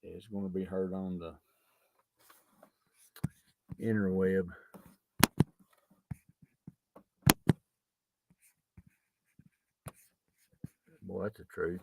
is going to be heard on the interweb. Boy, that's the truth.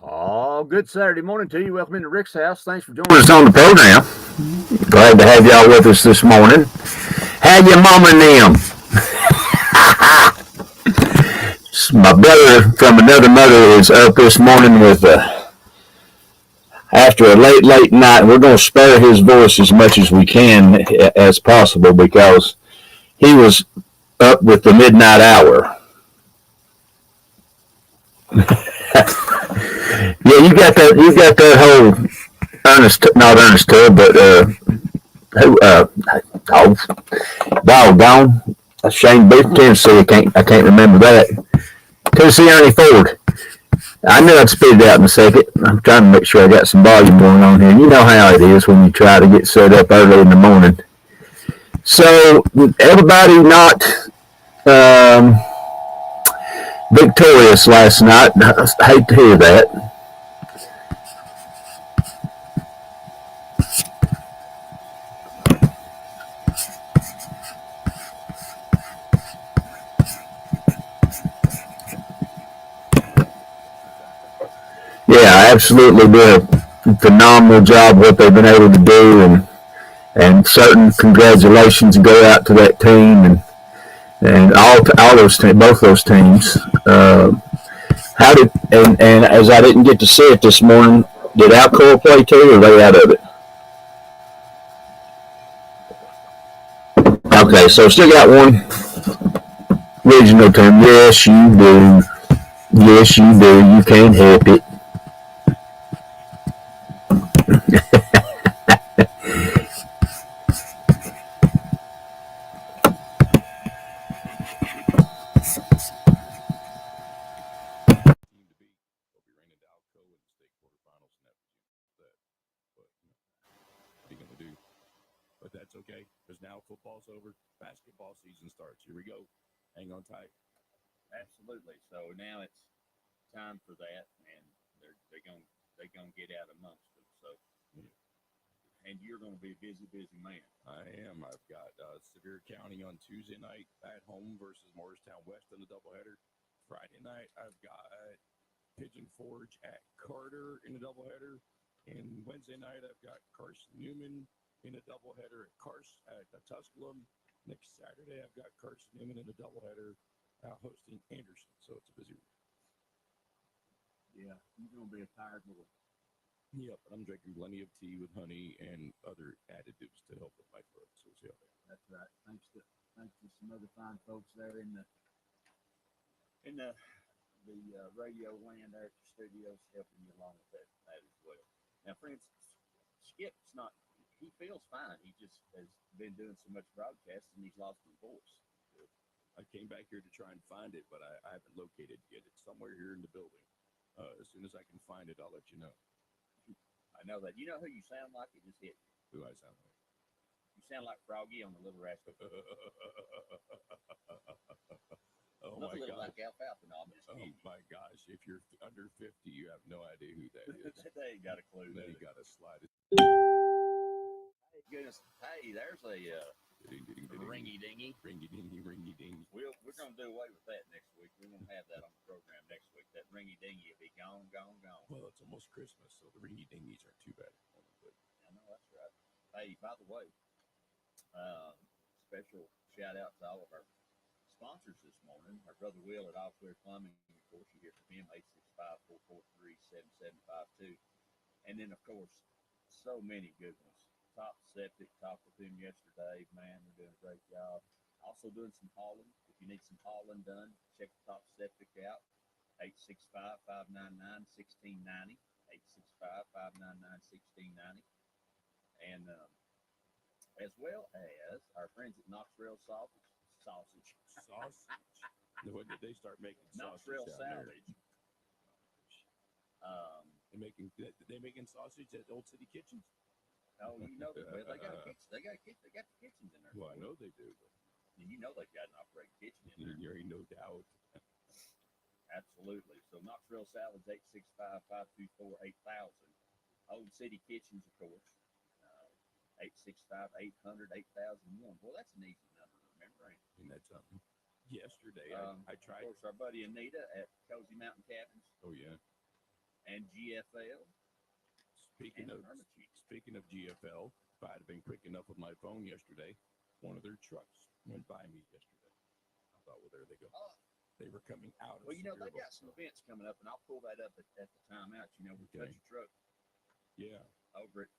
Oh, good Saturday morning to you. Welcome into Rick's house. Thanks for joining us on the program. Glad to have y'all with us this morning. How your mama and them? My brother from another mother is up this morning with after a late night. We're going to spare his voice as much as we can as possible because he was up with the midnight hour. Yeah, you got that. You got that whole Ernest, not Ernest Tubb, but who? Oh, doggone, Shane Booth, Tennessee. I can't remember that. Tennessee Ernie Ford. I knew I'd spit it out in a second. I'm trying to make sure I got some volume going on here. You know how it is when you try to get set up early in the morning. So everybody not um, victorious last night. I hate to hear that. Yeah, absolutely did a phenomenal job what they've been able to do, and certain congratulations go out to that team and all those both those teams. How did and as I didn't get to see it this morning, did Alcoa play too, or are they out of it? Okay, so still got one regional team. Yes, you do. Yes, you do. You can't help it. Absolutely. So now it's time for that, and they're gonna get out amongst them. So, and you're gonna be a busy man. Yeah, you're gonna be a tired boy. That's right. Thanks to some other fine folks there in the radio land there at the studios helping you along with that as well. Now, for instance, Skip's not. He feels fine. He just has been doing so much broadcasting, he's lost his voice. I know that. You know who you sound like? It just hit me. You sound like Froggy on the Little Rascal. Oh Look my a little gosh. like alfalfa. No, I'm just Oh kidding. my gosh. If you're under 50, you have no idea who that is. They ain't got a clue. They do they? got to slide it. Hey, goodness. Hey, there's a Ding, ding, ding, ringy dingy. ringy dingy, ringy ding. We're gonna do away with that next week. We're gonna have that on the program next week. That ringy dingy will be gone, gone, gone. Well, it's almost Christmas, so the ringy dingies aren't too bad. But I know that's right. Hey, by the way, special shout out to all of our sponsors this morning. Our brother Will at All Clear Plumbing. Of course, you hear from him 865-443-7752. And then, of course, so many good ones. Top Septic talked with him yesterday. Man, they're doing a great job. Also doing some hauling. If you need some hauling done, check the Top Septic out. 865-599-1690. 865-599-1690. And as well as our friends at Knoxville Sausage. sausage. When did they start making Knoxville sausage down Salvage. there? They making sausage at Old City Kitchens? Oh, you know that. Well, they got a kitchen. They got the kitchens in there. Well, I know they do. And you know they've got an operating kitchen in there. There ain't no doubt. Absolutely. So Knoxville Salads, 865-524-8000. Old City Kitchens, of course. 865-800-8001. Well, that's an easy number to remember, ain't it? And that's something. Yesterday, I Of tried. course, our buddy Anita at Cozy Mountain Cabins Oh yeah. and GFL Speaking and of Hermitage. speaking of GFL, if I had been quick enough with my phone yesterday, one of their trucks went by me yesterday. I thought, well, there they go. Oh, They were coming out of. well, you know, they Sevierville. got some events coming up, and I'll pull that up at the timeout. You know, with Okay. Touch Your Truck Yeah. over at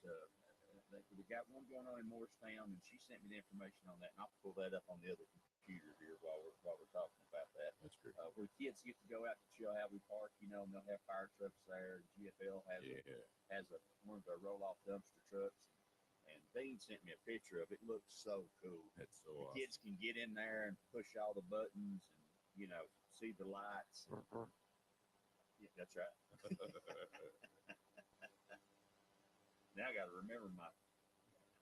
we got one going on in Morristown, and she sent me the information on that, and I'll pull that up on the other computer here while we're talking about that. That's great. Where kids get to go out to Chilhowie Park, you know, and they'll have fire trucks there. GFL has one of their roll-off dumpster trucks, and Dean sent me a picture of it. It looks so cool. That's so The awesome. kids can get in there and push all the buttons, and you know, see the lights. Yeah, that's right. Now I got to remember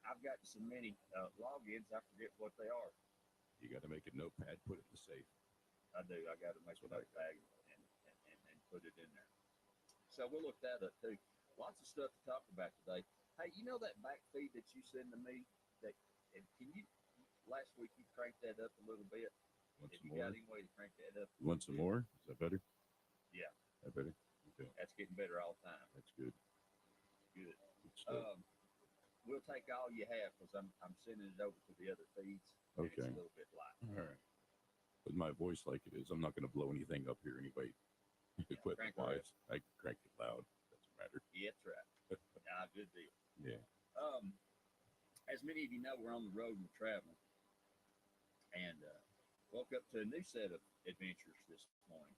I've got so many logins, I forget what they are. You got to make a notepad, put it in the safe. I do. I got to make a notepad and put it in there. So we'll look that up too. Lots of stuff to talk about today. Hey, you know that back feed that you sent to me? Last week you cranked that up a little bit. Want If some you more? got any way to crank that up? You want some more? Is that better? Yeah. That better? Okay. That's getting better all the time. That's good. Good. Good stuff. We'll take all you have because I'm sending it over to the other feeds. And Okay. It's a little bit light. All right. With my voice like it is, I'm not going to blow anything up here anyway. Equipment wise, I can crank it loud. Doesn't matter. Yeah, that's right. Good deal. Yeah. As many of you know, we're on the road and we're traveling. And woke up to a new set of adventures this morning.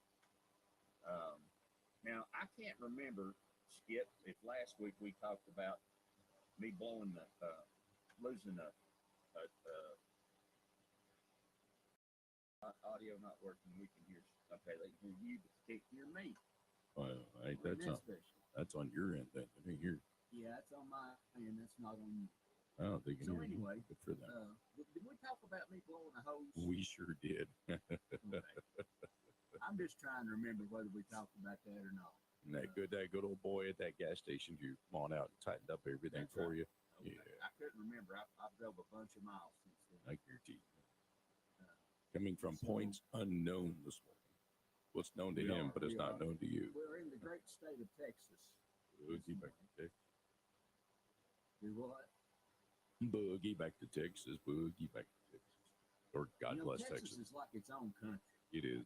Now, I can't remember, Skip, if last week we talked about me blowing losing audio not working. We can hear, okay, they can hear you, but they can't hear me. That's on your end then. I didn't hear. Yeah, it's on my end. That's not on you. Oh, they can So hear you. anyway, Good for them. did we talk about me blowing a hose? We sure did. Okay. I'm just trying to remember whether we talked about that or not. And that good old boy at that gas station, you come on out and tightened up everything That's for right. you. Okay. Yeah. I couldn't remember. I drove a bunch of miles since then. I guarantee you. Coming from So- points unknown this morning. What's known to We him, are, but it's we not are. known to you. We're in the great state of Texas. Boogie back to Texas. Do what? Boogie back to Texas. Boogie back to Texas. Or God bless Texas Texas. is like its own country. It is.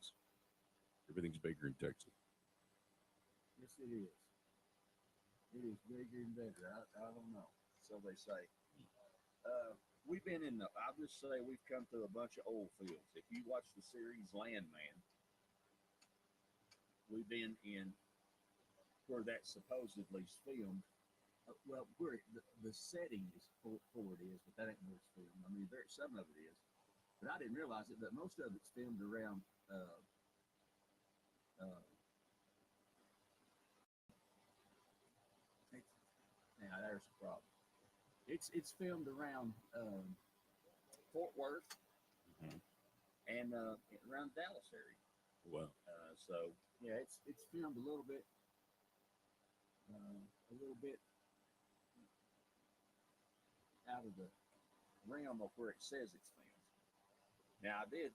Everything's bigger in Texas. Yes, it is. It is bigger and better. I don't know. So they say. We've been I'll just say we've come through a bunch of oil fields. If you watch the series Landman, we've been in where that supposedly is filmed. Well, where the setting is for it is, but that ain't where it's filmed. I mean, some of it is, but I didn't realize it. But most of it's filmed around. Now there's a problem. It's filmed around Fort Worth Mhm. and around Dallas area. Well, So yeah, it's filmed a little bit out of the realm of where it says it's filmed. Now I did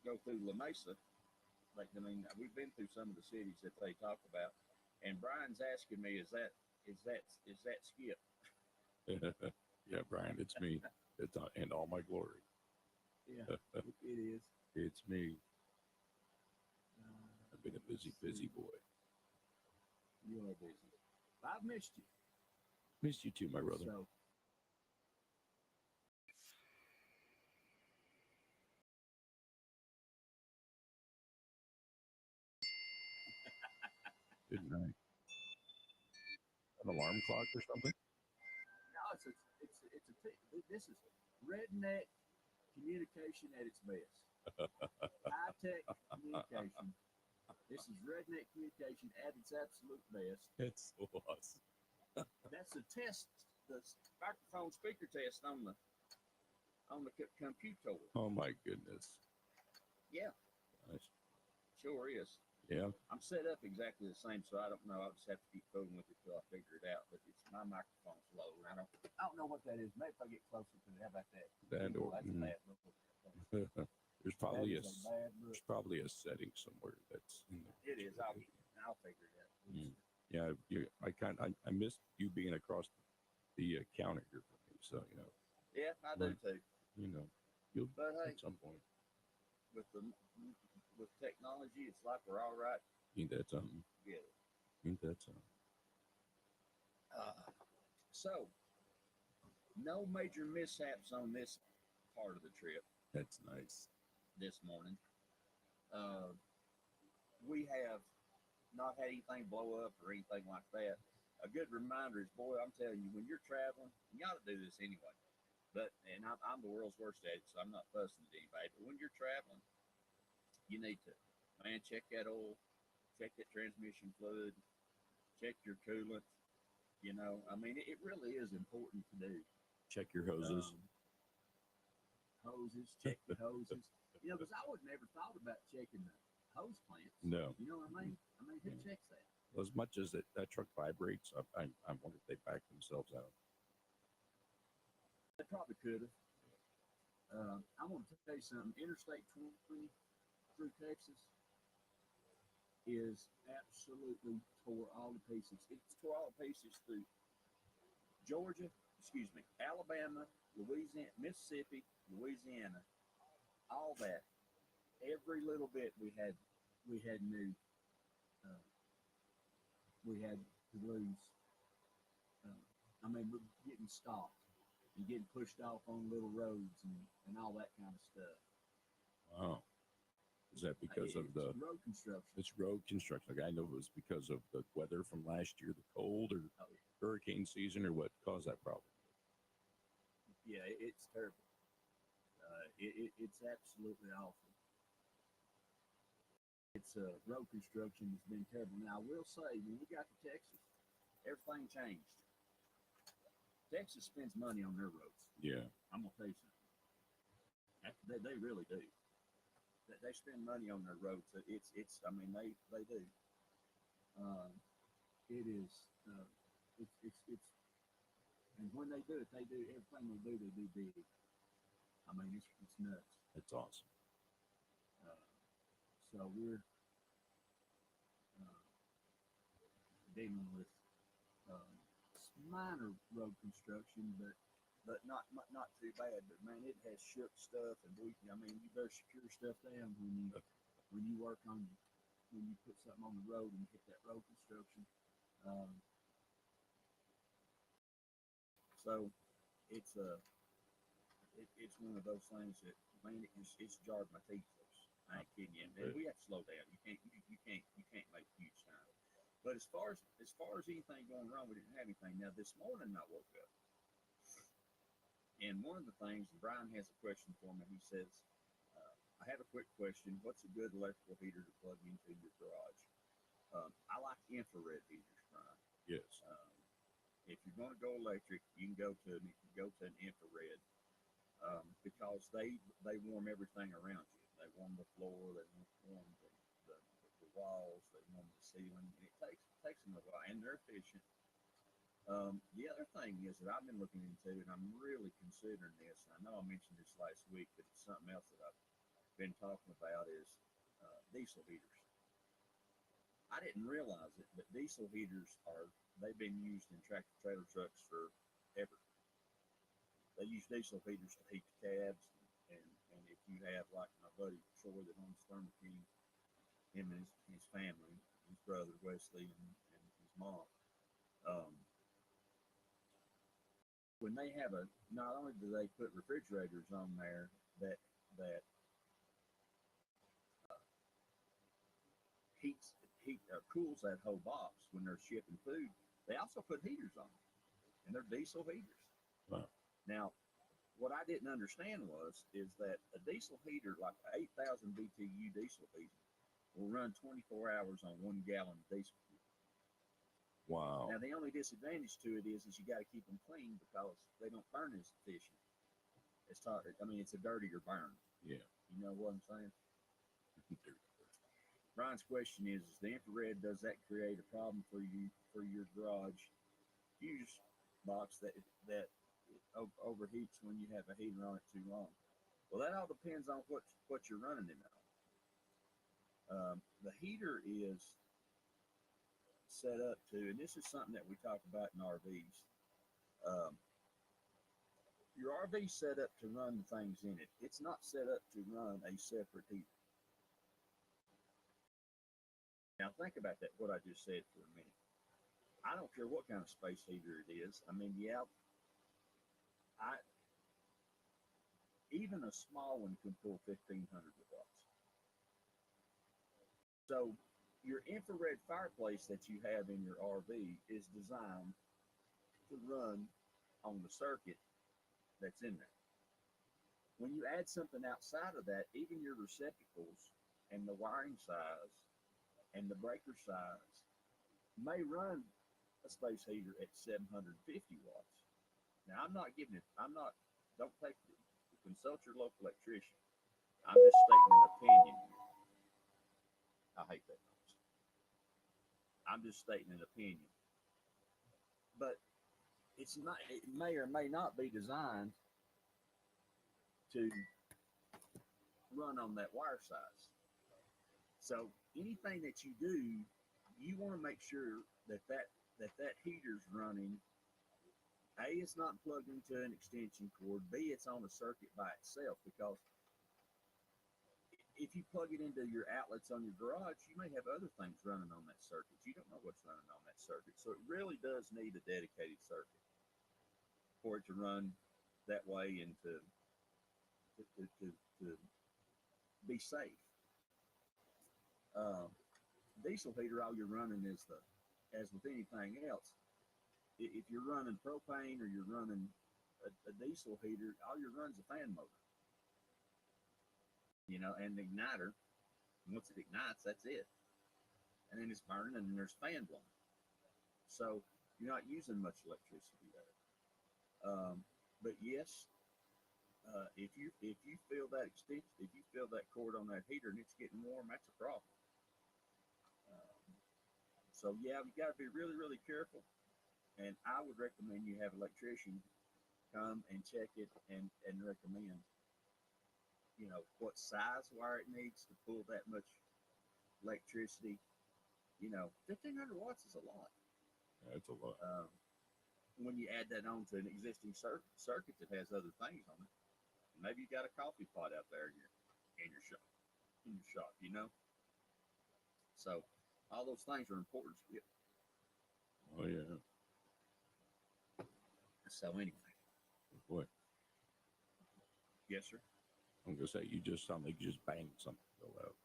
go through La Mesa. Like I mean, we've been through some of the cities that they talk about, and Brian's asking me, is that Skip? yeah, Brian, it's me. It's and all my glory. Yeah, it is. It's me. I've been a busy, busy boy. You are busy. I've missed you. Missed you too, my brother. So, Good night. An alarm clock or something? no, this is redneck communication at its best. High tech communication. This is redneck communication at its absolute best. It's so awesome. That's the test, the microphone speaker test on the computer. Oh my goodness. Yeah, Nice. sure is. Yeah. I'm set up exactly the same, so I don't know. I'll just have to keep fooling with it till I figure it out. But it's my microphone's low. I don't know what that is. Maybe if I get closer to it, how about that? That or That's a bad look. there's probably That is a bad look. there's probably a setting somewhere that's in there. It is. I'll figure it out. Yeah, I miss you being across the counter here for me. So Yeah, I do too. You'll But hey, at some point. with technology, it's like we're all right Ain't that something? together. Ain't that something? So, no major mishaps on this part of the trip That's nice. this morning. We have not had anything blow up or anything like that. A good reminder is, boy, I'm telling you, when you're traveling, you ought to do this anyway. And I'm the world's worst at it, so I'm not fussing at anybody. But when you're traveling, you need to, man, check that oil, check that transmission fluid, check your coolant. I mean, it really is important to do. Check your hoses. Hoses, check the hoses. Because I would never thought about checking the hose plants. No. You know what I mean? I mean, who checks that? As much as that truck vibrates, I wonder if they back themselves out. They probably could have. I want to tell you something. Interstate 20 through Texas is absolutely tore all to pieces. It's tore all to pieces through Alabama, Louisiana, Mississippi, Louisiana, all that. Every little bit we had new. We had to lose. I mean, we're getting stopped and getting pushed off on little roads and all that kind of stuff. Wow. Is that because of the road construction? It's road construction. Like I know it was because of the weather from last year, the cold or hurricane season, or what caused that problem? Yeah, it's terrible. It's absolutely awful. It's road construction has been terrible. Now, I will say, when we got to Texas, everything changed. Texas spends money on their roads. Yeah. I'm going to tell you something. They really do. They spend money on their roads. I mean, they do. It is, it's, and when they do it, they do everything they do big. I mean, it's nuts. That's awesome. So we're dealing with minor road construction, but not too bad. But man, it has shook stuff, and you better secure stuff down when you work on when you put something on the road and hit that road construction. So it's it's one of those things that, man, it's jarred my teeth loose. I ain't kidding you. And we have to slow down. You can't make huge time. But as far as anything going wrong, we didn't have anything. Now this morning I woke up, and one of the things, Brian has a question for me. He says, I have a quick question. What's a good electrical heater to plug into your garage? I like infrared heaters, Brian. Yes. If you're going to go electric, you can go to an infrared, because they warm everything around you. They warm the floor. They warm the walls. They warm the ceiling. And it takes them a while, and they're efficient. The other thing is that I've been looking into, and I'm really considering this. And I know I mentioned this last week, but it's something else that I've been talking about is diesel heaters. I didn't realize it, but diesel heaters they've been used in tractor trailer trucks forever. They use diesel heaters to heat the cabs, and if you have like my buddy Troy that owns Thermo King, him and his family, his brother Wesley and his mom, when they have not only do they put refrigerators on there that cools that whole box when they're shipping food, they also put heaters on them, and they're diesel heaters. Wow. Now, what I didn't understand is that a diesel heater, like an 8,000 BTU diesel heater, will run 24 hours on 1 gallon of diesel fuel. Wow. Now, the only disadvantage to it is you got to keep them clean because they don't burn as efficient. It's a dirtier burn. Yeah. You know what I'm saying? Brian's question is the infrared, does that create a problem for your garage fuse box that overheats when you have a heater on it too long? Well, that all depends on what you're running it on. The heater is set up to, and this is something that we talk about in RVs. Your RV set up to run the things in it. It's not set up to run a separate heater. Now think about that, what I just said for a minute. I don't care what kind of space heater it is. I mean, even a small one can pull 1,500 watts. So your infrared fireplace that you have in your RV is designed to run on the circuit that's in there. When you add something outside of that, even your receptacles and the wiring size and the breaker size may run a space heater at 750 watts. Now, don't consult your local electrician. I'm just stating an opinion here. I hate that noise. I'm just stating an opinion. But it may or may not be designed to run on that wire size. So anything that you do, you want to make sure that heater's running. A, it's not plugged into an extension cord. B, it's on a circuit by itself, because if you plug it into your outlets on your garage, you may have other things running on that circuit. You don't know what's running on that circuit. So it really does need a dedicated circuit for it to run that way and to be safe. Diesel heater, all you're running is as with anything else, if you're running propane or you're running a diesel heater, all you're running is a fan motor. And the igniter, once it ignites, that's it. And then it's burning and then there's fan blowing. So you're not using much electricity there. But yes, if you feel that extension, if you feel that cord on that heater and it's getting warm, that's a problem. So yeah, you got to be really, really careful. And I would recommend you have an electrician come and check it and recommend, what size wire it needs to pull that much electricity. 1,500 watts is a lot. That's a lot. When you add that on to an existing circuit that has other things on it, maybe you got a coffee pot out there in your shop. So all those things are important to you. Oh yeah. So anyway. Boy. Yes, sir. I'm gonna say you just sound like you just banged something so loud.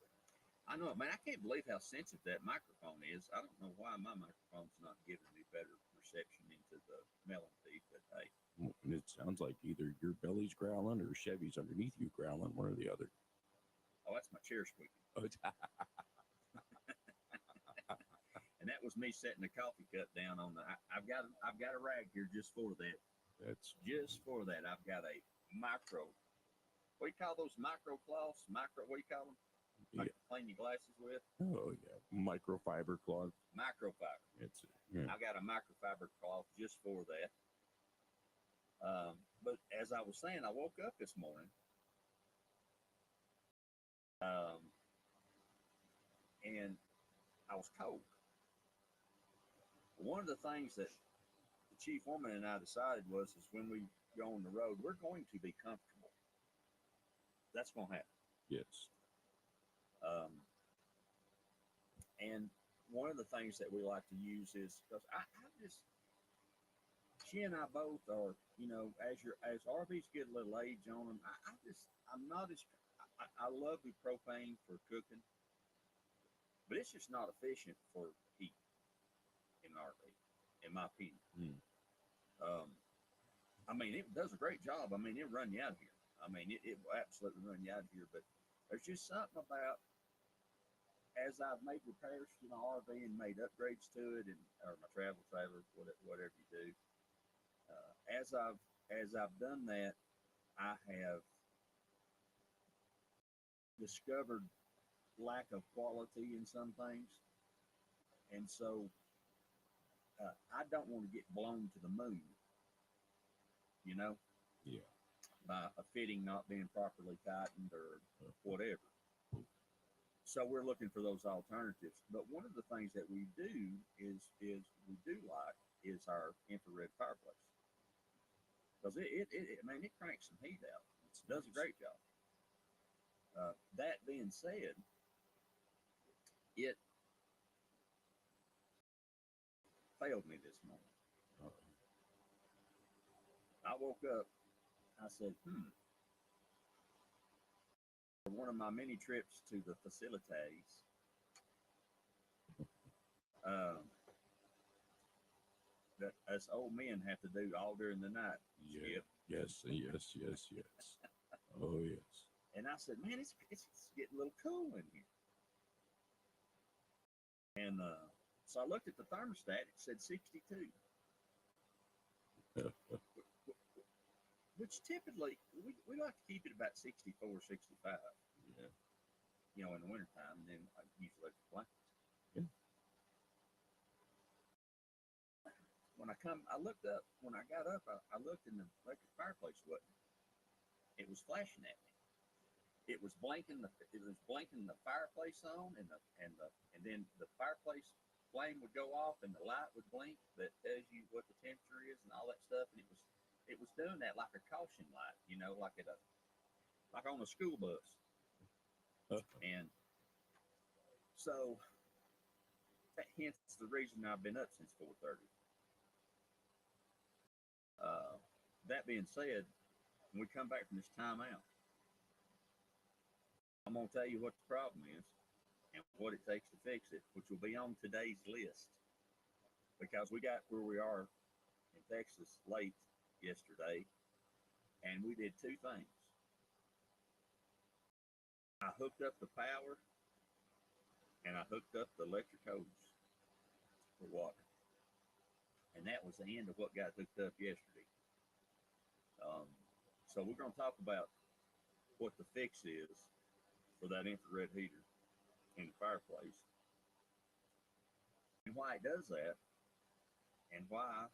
I know, man. I can't believe how sensitive that microphone is. I don't know why my microphone's not giving me better reception into the melon teeth, but hey. And it sounds like either your belly's growling or Chevy's underneath you growling, one or the other. Oh, that's my chair squeaking. Oh, And that was me setting the coffee cup down on I've got a rag here just for that. That's Just for that. I've got a micro what do you call those microcloths? What do you call them? Like to clean your glasses with? Oh yeah, microfiber cloth. Microfiber. It's yeah. I got a microfiber cloth just for that. But as I was saying, I woke up this morning, and I was cold. One of the things that the chief woman and I decided was, is when we go on the road, we're going to be comfortable. That's going to happen. Yes. And one of the things that we like to use is because she and I both are, as RVs get a little age on them, I'm not as, I love the propane for cooking, but it's just not efficient for heat in an RV, in my opinion. I mean, it does a great job. I mean, it'll run you out of here. I mean, it will absolutely run you out of here, but there's just something about, as I've made repairs to my RV and made upgrades to it, or my travel trailer, whatever you do, as I've done that, I have discovered lack of quality in some things, and so I don't want to get blown to the moon, Yeah. by a fitting not being properly tightened or whatever. So we're looking for those alternatives. But one of the things that we do is our infrared fireplace, because it cranks some heat out. It does a great job. That being said, it failed me this morning. I woke up. I said, one of my many trips to the facilities, that us old men have to do all during the night. Yeah. Yes. Oh yes. And I said, man, it's getting a little cool in here. And so I looked at the thermostat. It said 62. Which typically, we like to keep it about 64, 65. Yeah. In the wintertime, and then I usually let the blankets. Yeah. When I got up, I looked in the electric fireplace button. It was flashing at me. It was blinking the fireplace on, and then the fireplace flame would go off, and the light would blink that tells you what the temperature is and all that stuff. And it was doing that like a caution light, like on a school bus. And so, hence the reason I've been up since 4:30. That being said, when we come back from this timeout, I'm going to tell you what the problem is and what it takes to fix it, which will be on today's list, because we got where we are in Texas late yesterday, and we did two things. I hooked up the power, and I hooked up the electric hose for water. And that was the end of what got hooked up yesterday. So we're going to talk about what the fix is for that infrared heater in the fireplace, and why it does that, and why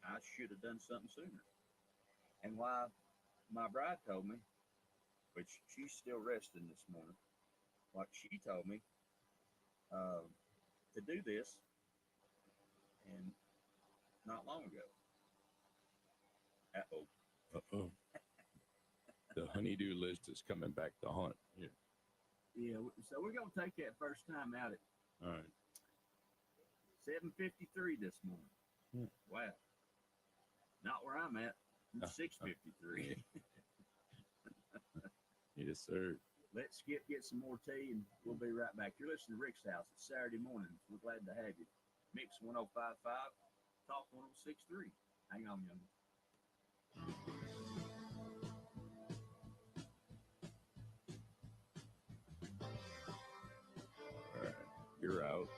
I should have done something sooner, and why my bride told me, which she's still resting this morning, like she told me to do this, and not long ago. Uh-oh. The honeydew list is coming back to haunt. Yeah, so we're going to take that first time out at All right. 7:53 this morning. Wow. Not where I'm at. 6:53. Yes, sir. Let Skip get some more tea, and we'll be right back. You're listening to Rick's House. It's Saturday morning. We're glad to have you. Mix 105.5, Talk 106.3. Hang on, young. All right. You're out.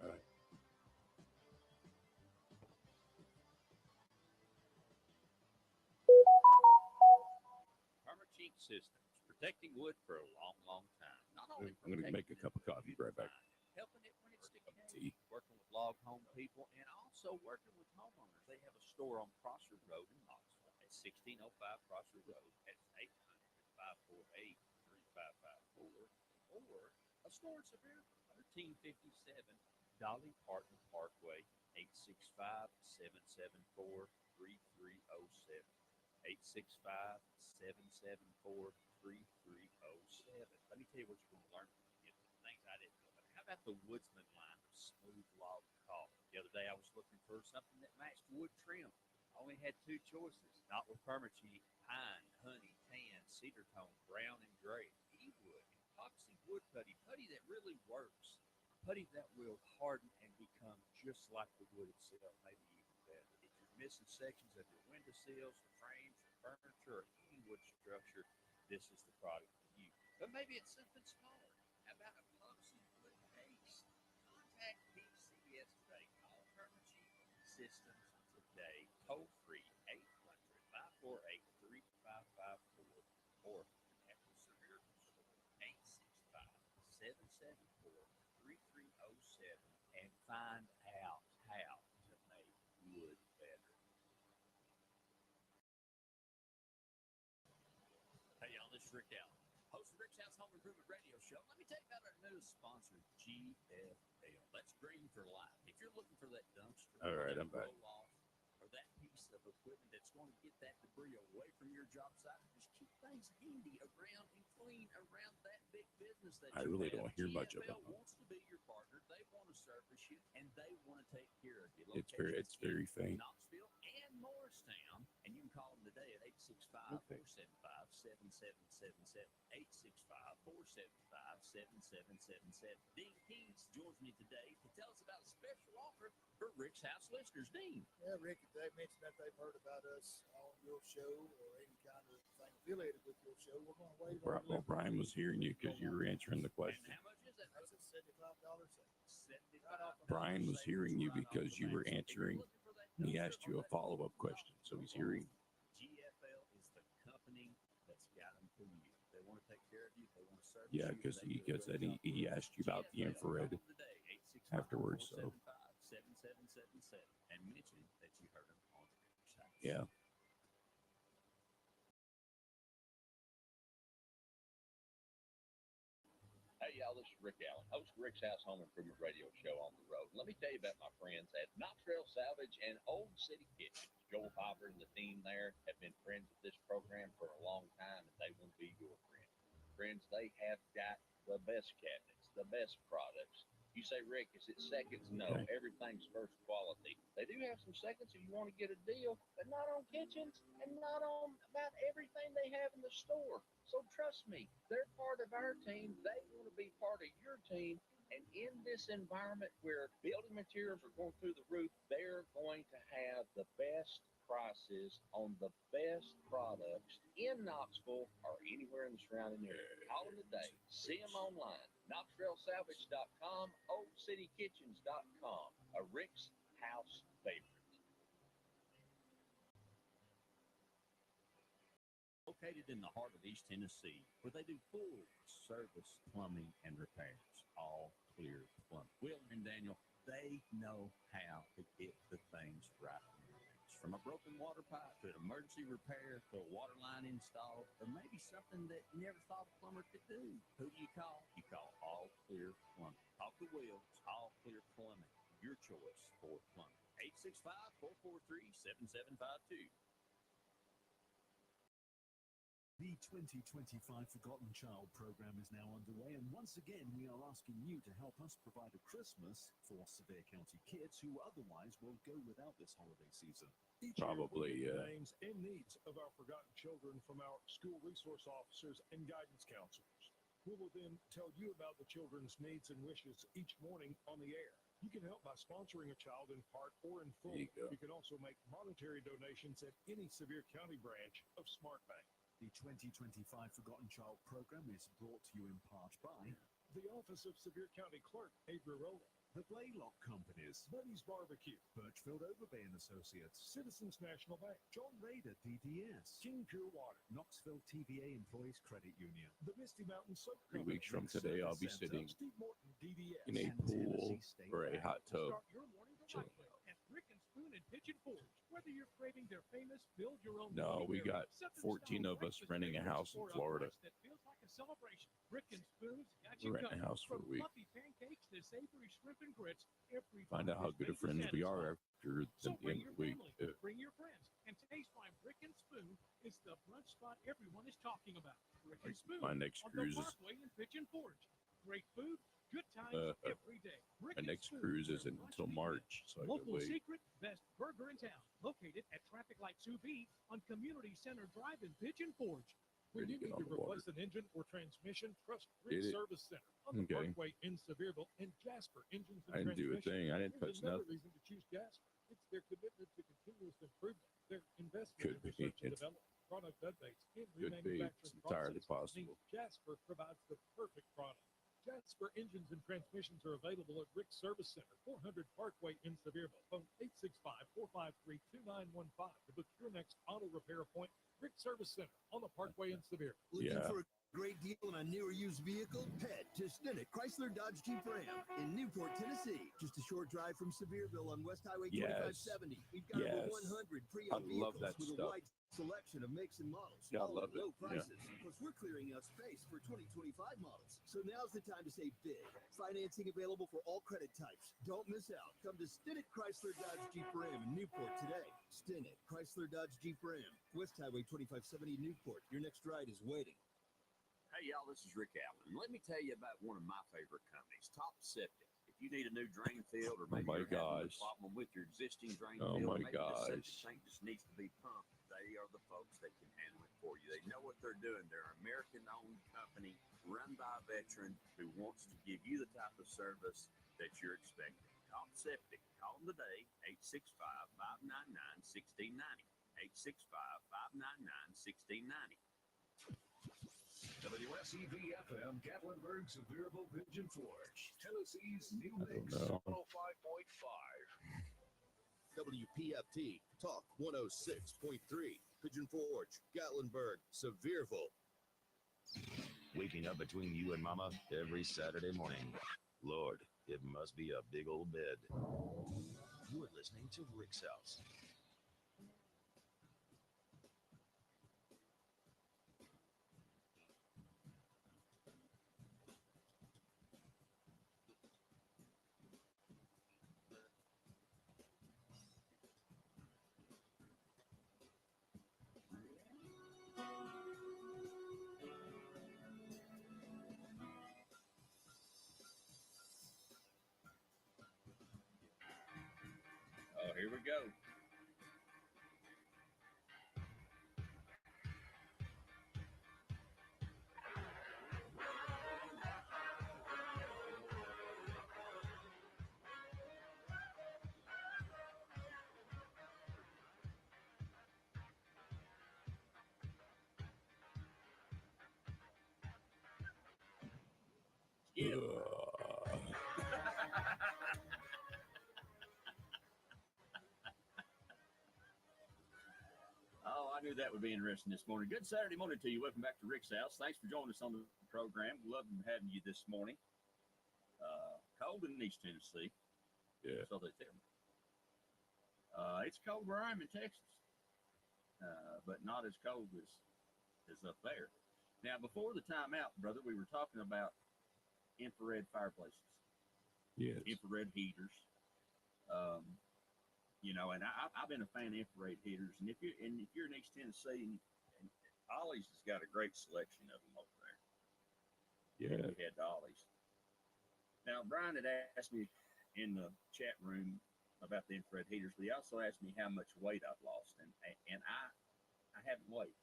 All right. Ink Systems, protecting wood for a long, long time. Not only I'm gonna make a cup of coffee. Be right back. helping it when it's Cup of decaying, tea. working with log home people, and also working with homeowners. They have a store on Prosser Road in Knoxville at 1605 Prosser Road at 800-548-3554, or a store in Severe, 1357 Dolly Parton Parkway, 865-774-3307. 865-774-3307. Let me tell you what you're going to learn from it. Things I didn't know. But how about the Woodsman line of smooth log coffee? The other day I was looking for something that matched wood trim. I only had two choices. Not with permateak, pine, honey, tan, cedar tone, brown, and gray. E-wood, epoxy wood putty, putty that really works. Putty that will harden and become just like the wood itself, maybe even better. If you're missing sections of your windowsills, your frames, your furniture, or any wood structure, this is the product for you. But maybe it's something smaller. How about epoxy wood base? Contact PCS today. Call Permateak Systems today. Toll free 800-548-3554 or at the Severe Store 865-774-3307 and find out how to make wood better. Hey y'all, this is Rick Allen, host of Rick's House Home Improvement Radio Show. Let me tell you about our newest sponsor, GFL. That's green for life. If you're looking for that dumpster, All right, that I'm back. roll-off, or that piece of equipment that's going to get that debris away from your job site, just keep things handy around and clean around that big business that I you really have. don't hear much of GFL it. wants to be your partner. They want to service you, and they want to take care of you. It's very Locations faint. in Knoxville and Morristown, and you can call them today at 865-475-7777. 865-475-7777. Dean Keynes joins me today to tell us about a special offer for Rick's House listeners. Dean. Yeah, Rick, if they mentioned that they've heard about us on your show or any kind of thing affiliated with your show, we're going to waive our Well, delivery Brian fee. was hearing you because you were answering the And question. how much is that? That's a $75 set. $75. Brian was hearing you Right off because the you bat. were If you're answering. looking for that He dumpster asked or you a that follow-up roll-off, question, so he's hearing. GFL is the company that's got them for you. They want to take care of you. They want to serve Yeah, you. because They do a great then job. he asked you about the GFL, infrared call them today, afterwards. So 865-475-7777, and mention that you heard them on Rick's House. yeah, Hey, y'all, this is Rick Allen, host of Rick's House Home Improvement Radio Show on the road. Let me tell you about my friends at Knox Trail Salvage and Old City Kitchen. Joel Hopper and the team there have been friends of this program for a long time, and they will be your friend. Friends, they have got the best cabinets, the best products. You say, Rick, is it seconds? No, Okay. everything's first quality. They do have some seconds if you want to get a deal, but not on kitchens and not on about everything they have in the store. So trust me, they're part of our team. They want to be part of your team. And in this environment where building materials are going through the roof, they're going to have the best prices on the best products in Knoxville or anywhere in the surrounding area. Call them today. See them online. KnoxtrailSalvage.com, OldCityKitchens.com. A Rick's House favorite. Located in the heart of East Tennessee, where they do full service plumbing and repairs, all clear plumbing. Will and Daniel, they know how to get the things right. From a broken water pipe to an emergency repair to a water line install, or maybe something that you never thought a plumber could do. Who do you call? You call All Clear Plumbing. Talk to Will. All Clear Plumbing. Your choice for plumbing. 865-443-7752. The 2025 Forgotten Child program is now underway, and once again, we are asking you to help us provide a Christmas for Sevier County kids who otherwise will go without this holiday season. Each Probably, year we get yeah. the names and needs of our forgotten children from our school resource officers and guidance counselors. We will then tell you about the children's needs and wishes each morning on the air. You can help by sponsoring a child in part or in full. There you go. You can also make monetary donations at any Sevier County branch of SmartBank. The 2025 Forgotten Child program is brought to you in part by The Office of Sevier County Clerk, Avery Rowland. the Blaylock Companies, Buddy's Barbecue. Birchfield Overbay and Associates, Citizens National Bank. John Rader DDS, King Pure Water. Knoxville TVA Employees Credit Union, The Misty Mountain Soap 3 Company. weeks from today, I'll be sitting Steve Morton, DDS. in a and pool Tennessee State or a Bank. hot tub. Start your morning the Chilling right way at Brick and Spoon and Pigeon Forge. Whether you're craving their famous build your own No, we morning got area, set them 14 style of us breakfast renting a favorites, house in or a Florida. brunch that feels like a celebration. Brick and Spoon's got you Renting a covered. house for a From week. fluffy pancakes to savory shrimp and grits, every Find out how bite is good of made to friends we are satisfy. after the So bring end your of the week. family, bring your friends, and taste why Brick and Spoon is the brunch spot everyone is talking about. Brick and Spoon My next on cruise the is Parkway in Pigeon Forge. Great food, good times every day. Brick my and next Spoon, cruise where isn't lunch until begins. March, so I Local can wait. secret, best burger in town. Located at Traffic Light 2B on Community Center Drive in Pigeon Forge. When Ready you to need get on to the water. replace an engine or transmission, trust Get Rick it? Service Center on the Okay. Parkway in Sevierville and Jasper Engines and I didn't do a Transmission. thing. I didn't There's touch another nothing. reason to choose Jasper. It's their commitment to continuous improvement, their investment Could in be. research and It's- development, product updates, and Could be. remanufacturing It's entirely processes mean possible. Jasper provides the perfect product. Jasper engines and transmissions are available at Rick Service Center, 400 Parkway in Sevierville. Phone 865-453-2915 to book your next auto repair appointment. Rick Service Center on the Parkway in Sevierville. Looking Yeah. for a great deal on a new or used vehicle? Head to Stinnett Chrysler Dodge Jeep Ram in Newport, Tennessee. Just a short drive from Sevierville on West Highway Yes. 2570. We've got over Yes. 100 I pre-owned love vehicles that with a stuff. wide selection of makes and models. Yeah, I all at love it. low Yeah. prices. Plus, we're clearing out space for 2025 models. So now's the time to save big. Financing available for all credit types. Don't miss out. Come to Stinnett Chrysler Dodge Jeep Ram in Newport today. Stinnett Chrysler Dodge Jeep Ram, West Highway 2570 Newport. Your next ride is waiting. Hey, y'all, this is Rick Allen. Let me tell you about one of my favorite companies, Top Septic. If you need a new drain field or maybe my you're having a gosh. problem with your existing drain Oh field, my maybe the septic gosh. tank just needs to be pumped, they are the folks that can handle it for you. They know what they're doing. They're an American-owned company run by a veteran who wants to give you the type of service that you're expecting. Top Septic. Call them today, 865-599-1690. 865-599-1690. WSEV-FM, Gatlinburg, Sevierville, Pigeon Forge, Tennessee's new I don't mix, know. 105.5. WPFT Talk 106.3. Pigeon Forge, Gatlinburg, Sevierville. Waking up between you and Mama every Saturday morning. Lord, it must be a big old bed. You're listening to Rick's House. Oh, here we go. Yeah. Oh, I knew that would be interesting this morning. Good Saturday morning to you. Welcome back to Rick's House. Thanks for joining us on the program. Love having you this morning. Cold in East Tennessee. Yeah. So they tell me. It's cold where I'm in Texas, but not as cold as up there. Now, before the timeout, brother, we were talking about infrared fireplaces, Yes. infrared heaters. And I've been a fan of infrared heaters. And if you're in East Tennessee, and Ollie's has got a great selection of them over there. Yeah. We had Ollie's. Now, Brian had asked me in the chat room about the infrared heaters, but he also asked me how much weight I've lost, and I haven't weighed.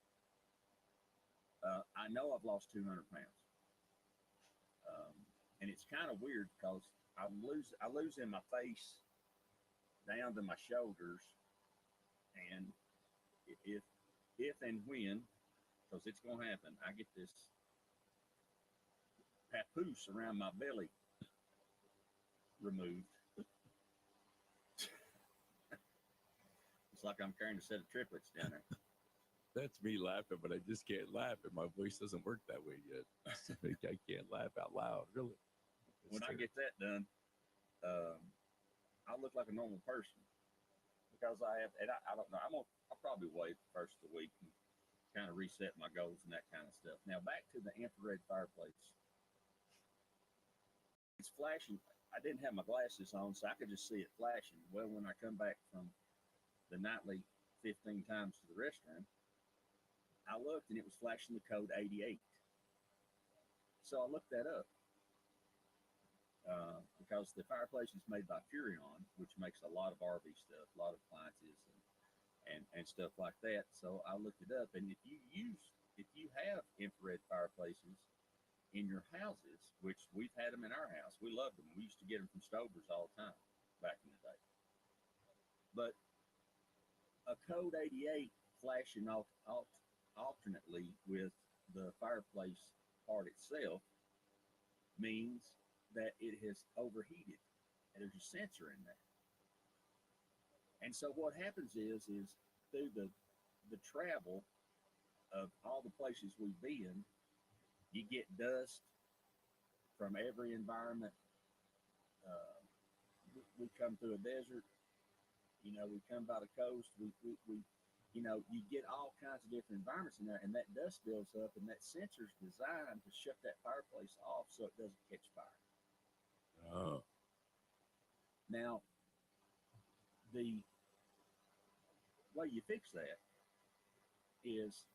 I know I've lost 200 pounds, and it's kind of weird because I lose in my face down to my shoulders, and if and when because it's gonna happen. I get this papoose around my belly removed. It's like I'm carrying a set of triplets down there. That's me laughing, but I just can't laugh, and my voice doesn't work that way yet. So I can't laugh out loud, really. When I get that done, I look like a normal person because I have, and I don't know, I'll probably wait the first of the week and kind of reset my goals and that kind of stuff. Now back to the infrared fireplace. It's flashing. I didn't have my glasses on, so I could just see it flashing. Well, when I come back from the nightly 15 times to the restroom, I looked and it was flashing the code 88. So I looked that up. Because the fireplace is made by Furrion, which makes a lot of RV stuff, a lot of appliances and stuff like that. So I looked it up, and if you have infrared fireplaces in your houses, which we've had them in our house, we loved them. We used to get them from Stover's all the time back in the day. But a code 88 flashing alternately with the fireplace part itself means that it has overheated, and there's a sensor in there. And so what happens is through the travel of all the places we've been, you get dust from every environment. We come through a desert, we come by the coast, we you get all kinds of different environments in there, and that dust builds up, and that sensor's designed to shut that fireplace off so it doesn't catch fire. Oh. Now, the way you fix that is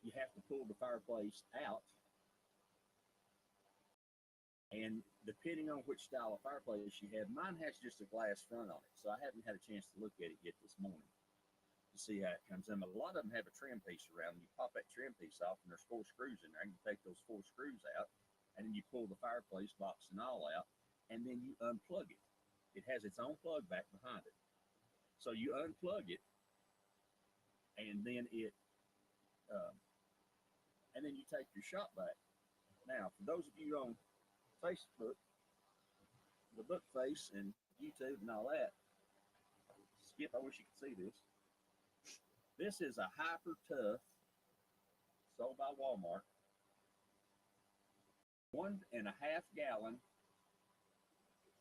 you have to pull the fireplace out, and depending on which style of fireplace you have, mine has just a glass front on it, so I haven't had a chance to look at it yet this morning to see how it comes in. But a lot of them have a trim piece around, and you pop that trim piece off, and there's 4 screws in there, and you take those 4 screws out, and then you pull the fireplace box and all out, and then you unplug it. It has its own plug back behind it. So you unplug it, and then you take your shop vac. Now, for those of you on Facebook, the Book Face and YouTube and all that, Skip, I wish you could see this. This is a Hyper Tough, sold by Walmart, 1.5 gallon,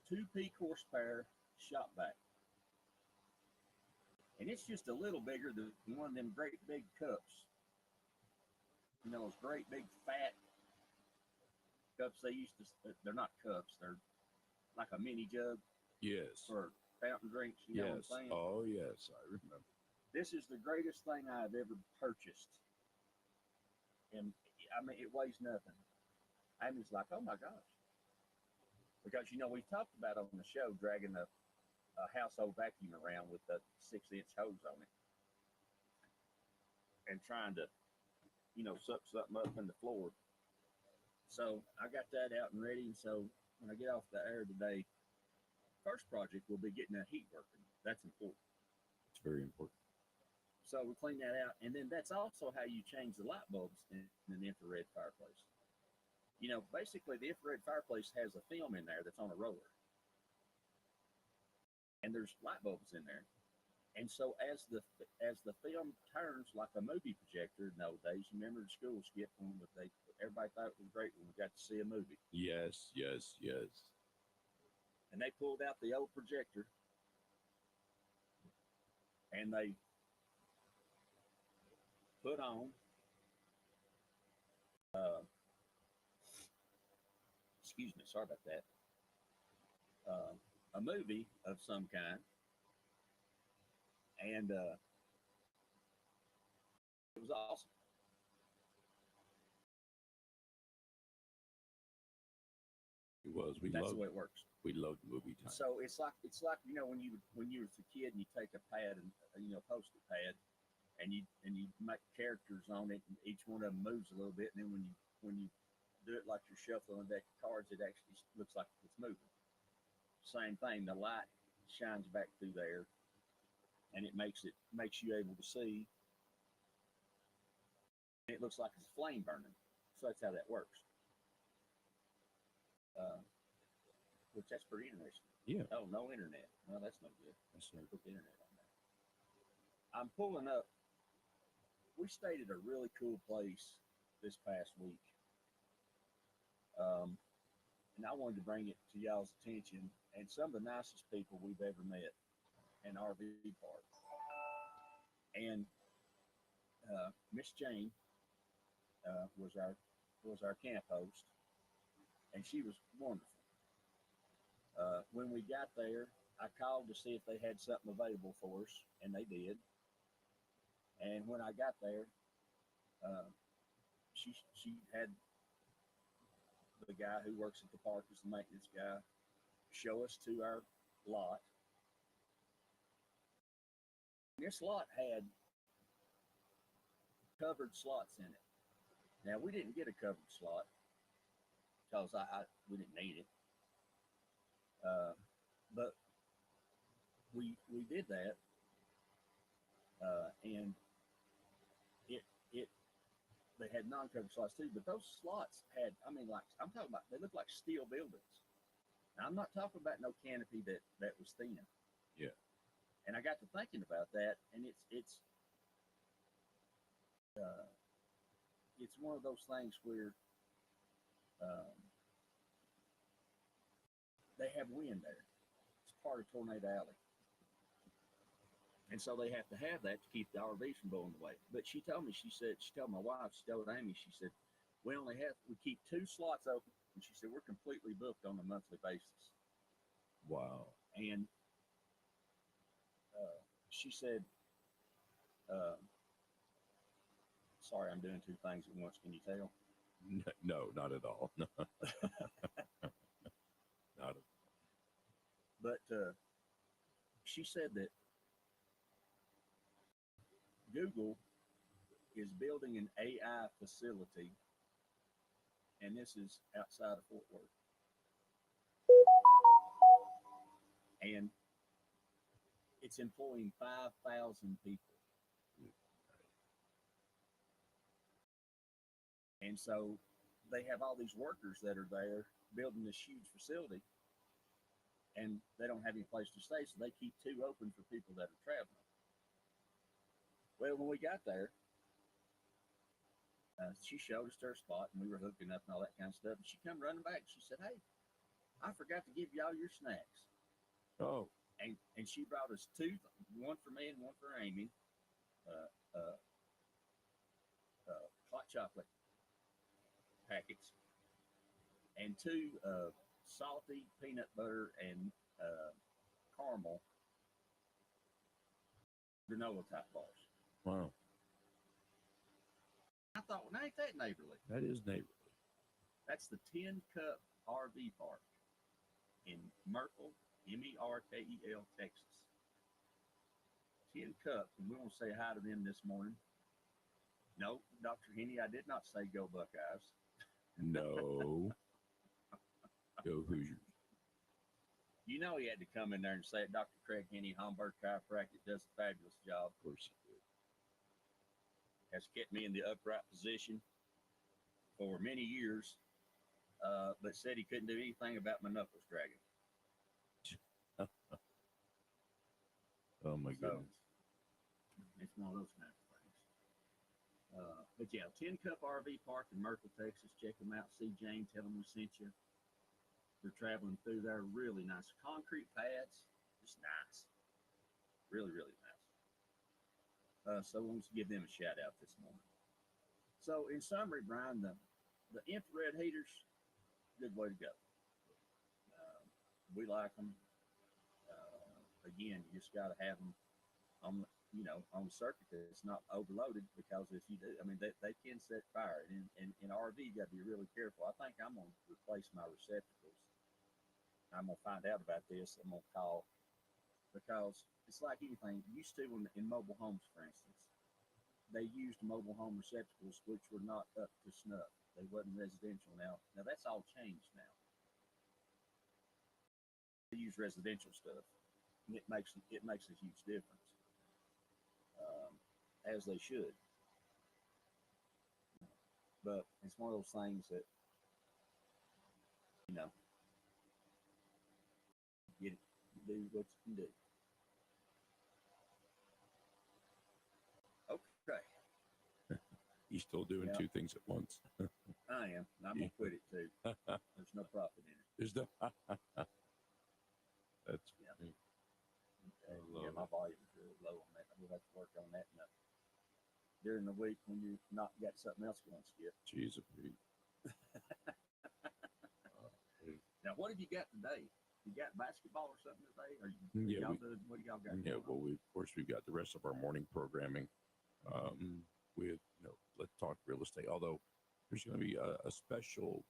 2 peak horsepower shop vac. And it's just a little bigger than one of them great big cups. Those great big fat cups they used to, they're not cups, they're like a mini jug Yes. for fountain drinks, you know what Yes. I'm saying? Oh, yes. I remember. This is the greatest thing I've ever purchased. And I mean, it weighs nothing. I'm just like, oh my gosh. Because, we talked about on the show dragging a household vacuum around with a 6-inch hose on it and trying to, suck something up in the floor. So I got that out and ready. And so when I get off the air today, first project will be getting that heat working. That's important. It's very important. So we clean that out. And then that's also how you change the light bulbs in an infrared fireplace. Basically the infrared fireplace has a film in there that's on a roller. And there's light bulbs in there. And so as the film turns like a movie projector nowadays, you remember the school Skip when everybody thought it was great when we got to see a movie. Yes, yes, yes. And they pulled out the old projector and they put on excuse me, sorry about that, a movie of some kind, and it was awesome. It was. That's the way it works. We loved movie time. So it's like when you was a kid and you take a pad and post-it pad and you make characters on it and each one of them moves a little bit, and then when you do it like you're shuffling a deck of cards, it actually looks like it's moving. Same thing, the light shines back through there and it makes you able to see It looks like it's a flame burning. So that's how that works. Which that's pretty interesting. Yeah. Oh, no internet. Well, that's no good. That's no Put the internet on there. I'm pulling up. We stayed at a really cool place this past week. And I wanted to bring it to y'all's attention. And some of the nicest people we've ever met in RV park. And Miss Jane was our camp host, and she was wonderful. When we got there, I called to see if they had something available for us, and they did. And when I got there, she had the guy who works at the park as the maintenance guy show us to our lot. This lot had covered slots in it. Now we didn't get a covered slot because we didn't need it. But we did that, and they had non-covered slots too. But those slots had, I'm talking about, they look like steel buildings. Now, I'm not talking about no canopy that was thin. Yeah. And I got to thinking about that, and it's one of those things where they have wind there. It's part of Tornado Alley. And so they have to have that to keep the RVs from blowing away. But she told my wife, she told Amy, she said, we keep 2 slots open. And she said, we're completely booked on a monthly basis. Wow. And she said, sorry, I'm doing 2 things at once. Can you tell? No, not at all. Not at all. But she said that Google is building an AI facility, and this is outside of Fort Worth. And it's employing 5,000 people. And so they have all these workers that are there building this huge facility, and they don't have any place to stay, so they keep 2 open for people that are traveling. Well, when we got there, she showed us their spot, and we were hooking up and all that kind of stuff. And she come running back. She said, "Hey, I forgot to give y'all your snacks." Oh. And she brought us 2, one for me and one for Amy, hot chocolate packets, and 2 salty peanut butter and caramel granola type bars. Wow. I thought, well, ain't that neighborly? That is neighborly. That's the Tin Cup RV Park in Merkel, Merkel, Texas. Tin Cup, and we want to say hi to them this morning. No, Dr. Henney, I did not say go Buckeyes. No. Go Hoosiers. You know he had to come in there and say it. Dr. Craig Henney, Homburg Chiropractic, does a fabulous job. Of course he did. Has kept me in the upright position for many years, but said he couldn't do anything about my knuckles dragging. Oh my So, goodness. it's one of those kind of things. But yeah, Tin Cup RV Park in Merkel, Texas. Check them out. See Jane. Tell them we sent you. They're traveling through there. Really nice. Concrete pads. Just nice. Really, really nice. So I want to give them a shout out this morning. So in summary, Brian, the infrared heaters, good way to go. We like them. Again, you just got to have them on the circuit that's not overloaded, because if you do, they can set fire. And in RV, you got to be really careful. I think I'm going to replace my receptacles. I'm going to find out about this. I'm going to call, because it's like anything. Used to in mobile homes, for instance, they used mobile home receptacles which were not up to snuff. They wasn't residential now. Now that's all changed now. They use residential stuff, and it makes a huge difference, as they should. But it's one of those things that, you know, do what you can do. Okay. He's still doing Yeah. two things at once. I am. And I'm gonna quit it too. There's no profit in it. There's no. That's Yeah. funny. Yeah, love my volume's really low on that. We'll have to work on that during the week when you not got something else going, Skip. Jeez, Pete. Now, what have you got today? You got basketball or something today? Or Yeah, what do y'all got? Yeah, going on? well, of course, we've got the rest of our morning programming with, Let's Talk Real Estate. Although there's going to be a special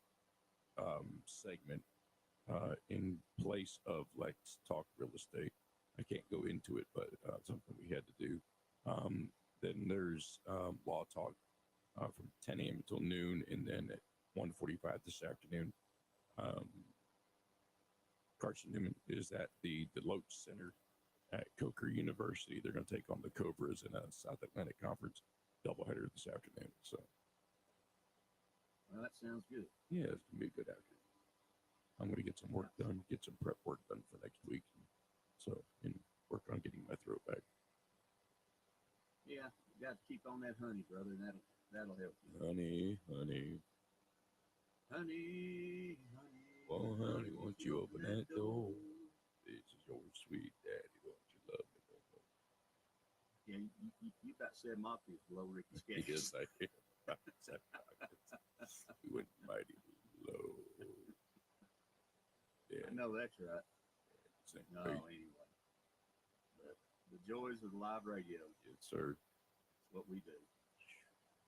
segment in place of Let's Talk Real Estate. I can't go into it, but something we had to do. Then there's Law Talk from 10 a.m. until noon, and then at 1:45 this afternoon. Carson Newman is at the Deloach Center at Coker University. They're going to take on the Cobras in a South Atlantic Conference doubleheader this afternoon. So, Well, that sounds good. yeah, it's going to be a good afternoon. I'm going to get some work done, get some prep work done for next week. And work on getting my throat back. Yeah, you got to keep on that honey, brother. That'll help you. Honey, honey. Honey. Oh, honey, won't you open that door? This is your sweet daddy. Won't you love me? Yeah, you about said Mafia below Ricky Sketch. Yes, I am. We went mighty low. Yeah. I know that's right. Same No, page. anyway. But the joys of live radio. Yes, sir. That's what we do.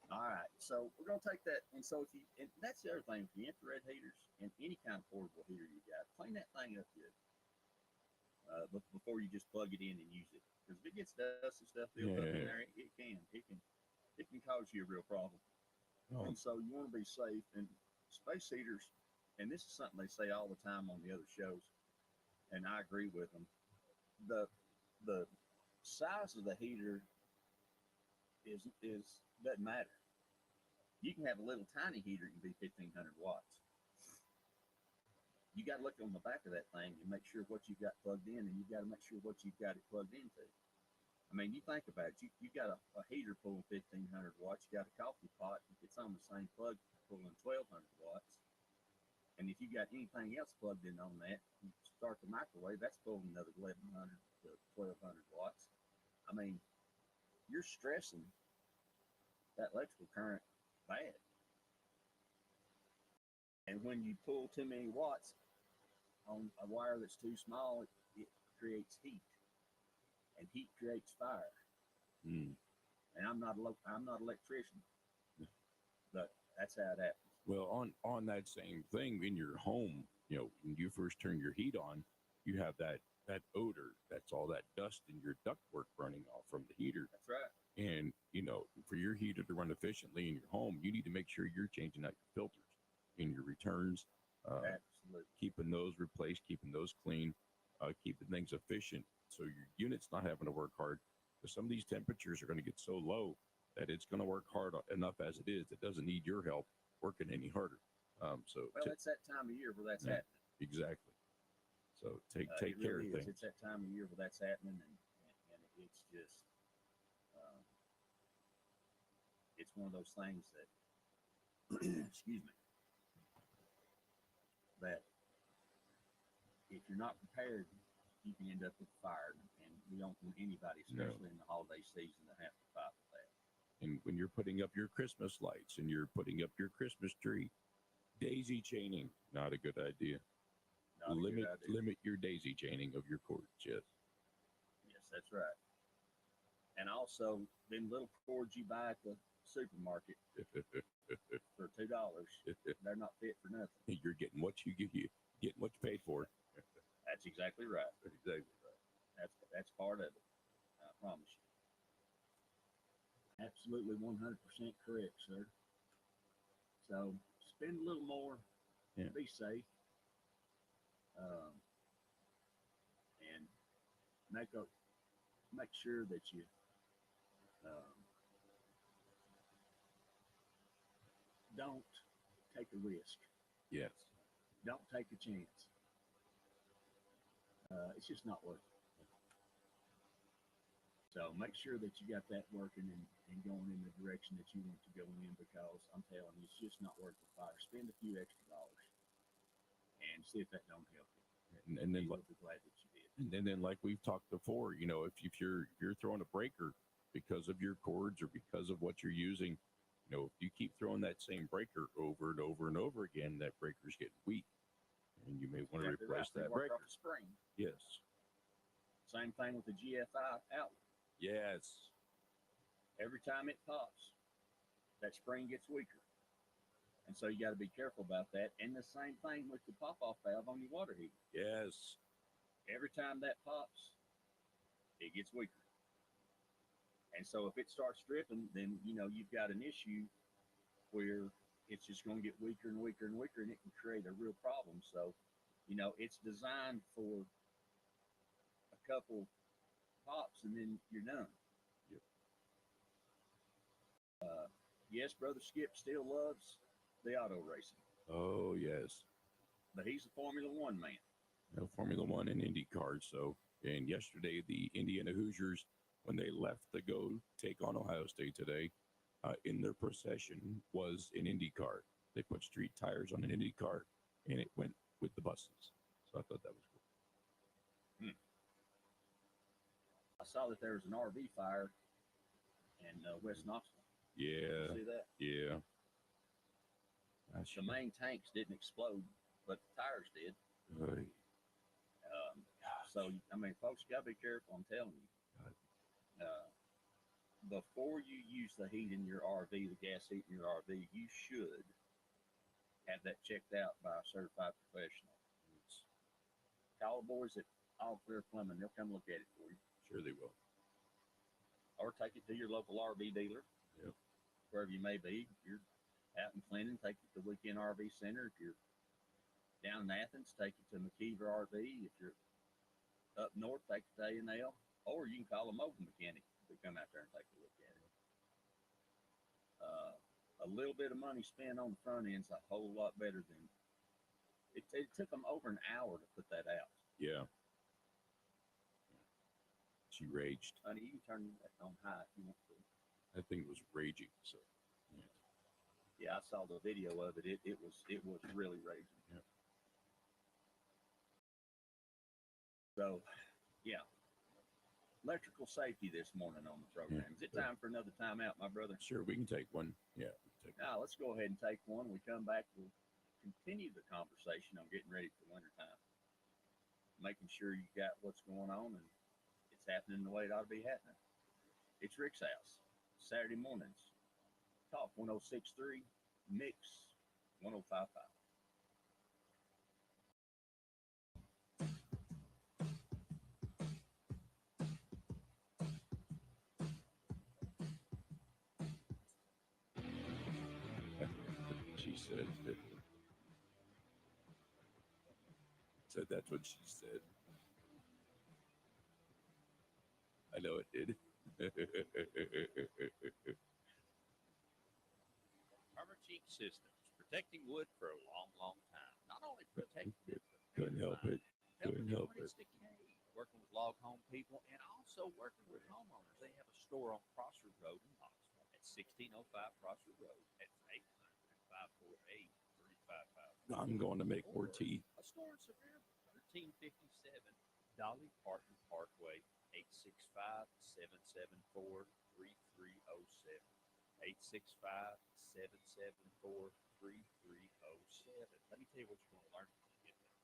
All right, so we're gonna take that, and so and that's the other thing, for the infrared heaters and any kind of portable heater you got, clean that thing up good. Before you just plug it in and use it, because if it gets dust and stuff built up in there, it can cause you a real problem. Oh, And so you want to be safe. And space heaters, and this is something they say all the time on the other shows, and I agree with them. The size of the heater is doesn't matter. You can have a little tiny heater, it can be 1,500 watts. You got to look on the back of that thing and make sure what you've got plugged in, and you got to make sure what you've got it plugged into. I mean, you think about it. You got a heater pulling 1,500 watts. You got a coffee pot. It's on the same plug pulling 1,200 watts. And if you got anything else plugged in on that, you start the microwave, that's pulling another 1,100 to 1,200 watts. I mean, you're stressing that electrical current bad. And when you pull too many watts on a wire that's too small, it creates heat, and heat creates fire. And I'm not an electrician, but that's how it happens. well, on that same thing in your home, when you first turn your heat on, you have that odor. That's all that dust in your ductwork burning off from the heater. That's right. And, for your heater to run efficiently in your home, you need to make sure you're changing out your filters in your returns, Absolutely. keeping those replaced, keeping those clean, keeping things efficient so your unit's not having to work hard. Because some of these temperatures are going to get so low that it's going to work hard enough as it is. It doesn't need your help working any harder. Well, it's that time of year where that's happening. Exactly. So take It care really of is. things. It's that time of year where that's happening, and it's just, it's one of those things that, excuse me, that if you're not prepared, you can end up with fire, and we don't want anybody, especially in the holiday season, to have to fight with that. And when you're putting up your Christmas lights and you're putting up your Christmas tree, daisy chaining, not a good idea. Not a good idea. Limit your daisy chaining of your cords. Yes. Yes, that's right. And also, them little cords you buy at the supermarket for $2, they're not fit for nothing. You're getting what you getting what you paid for. That's exactly right. Exactly right. That's part of it. I promise you. Absolutely 100% correct, sir. So spend a little more. Yeah. Be safe. And make sure that you don't take a risk. Yes. Don't take a chance. It's just not worth it. So make sure that you got that working and going in the direction that you want to go in, because I'm telling you, it's just not worth the fire. Spend a few extra dollars and see if that don't help you. And then You'll be glad that you did. and then like we've talked before, if you're throwing a breaker because of your cords or because of what you're using, if you keep throwing that same breaker over and over and over again, that breaker's getting weak, and you may want to Exactly replace right. that They work breaker. off the spring. Yes. Same thing with the GFI outlet. Yes. Every time it pops, that spring gets weaker. And so you got to be careful about that. And the same thing with the pop-off valve on your water heater. Yes. Every time that pops, it gets weaker. And so if it starts dripping, then, you've got an issue where it's just going to get weaker and weaker and weaker, and it can create a real problem. So, it's designed for a couple pops and then you're done. Yep. Yes, Brother Skip still loves the auto racing, Oh, yes. but he's a Formula One man. Formula One and IndyCar. So, and yesterday, the Indiana Hoosiers, when they left to go take on Ohio State today, in their procession was an IndyCar. They put street tires on an IndyCar, and it went with the buses. So I thought that was cool. I saw that there was an RV fire in West Knoxville. Yeah. See that? Yeah. The main tanks didn't explode, but the tires did. So, folks, got to be careful. I'm telling you. Before you use the heat in your RV, the gas heat in your RV, you should have that checked out by a certified professional. Call the boys at All Clear Plumbing. They'll come look at it for you. Sure they will. Or take it to your local RV dealer. Yep. Wherever you may be. If you're out in Clinton, take it to Weekend RV Center. If you're down in Athens, take it to McKeever RV. If you're up north, take it to A&L. Or you can call a mobile mechanic to come out there and take a look at it. A little bit of money spent on the front end is a whole lot better than it took them over an hour to put that out. Yeah. She raged. Honey, you can turn that on high if you want to. That thing was raging. So, yeah, I saw the video of it. It was really raging. Yeah. So, yeah. Electrical safety this morning on the program. Is it time for another timeout, my brother? Sure, we can take one. Yeah. Now, let's go ahead and take one. We come back, we'll continue the conversation on getting ready for wintertime. Making sure you got what's going on and it's happening the way it ought to be happening. It's Rick's House, Saturday mornings. Talk 106.3, Mix 105.5. She said that's what she said. I know it did. Armor Cheek Systems, protecting wood for a long, long time. Not only protecting it, Couldn't help it. Couldn't help it. Decay. Working with log home people and also working with homeowners. They have a store on Crossroad Road in Knoxville at 1605 Crossroad Road. That's 800-548-3555. I'm going to make more tea. A store in Severe, 1357 Dolly Parton Parkway, 865-774-3307. 865-774-3307. Let me tell you what you're going to learn.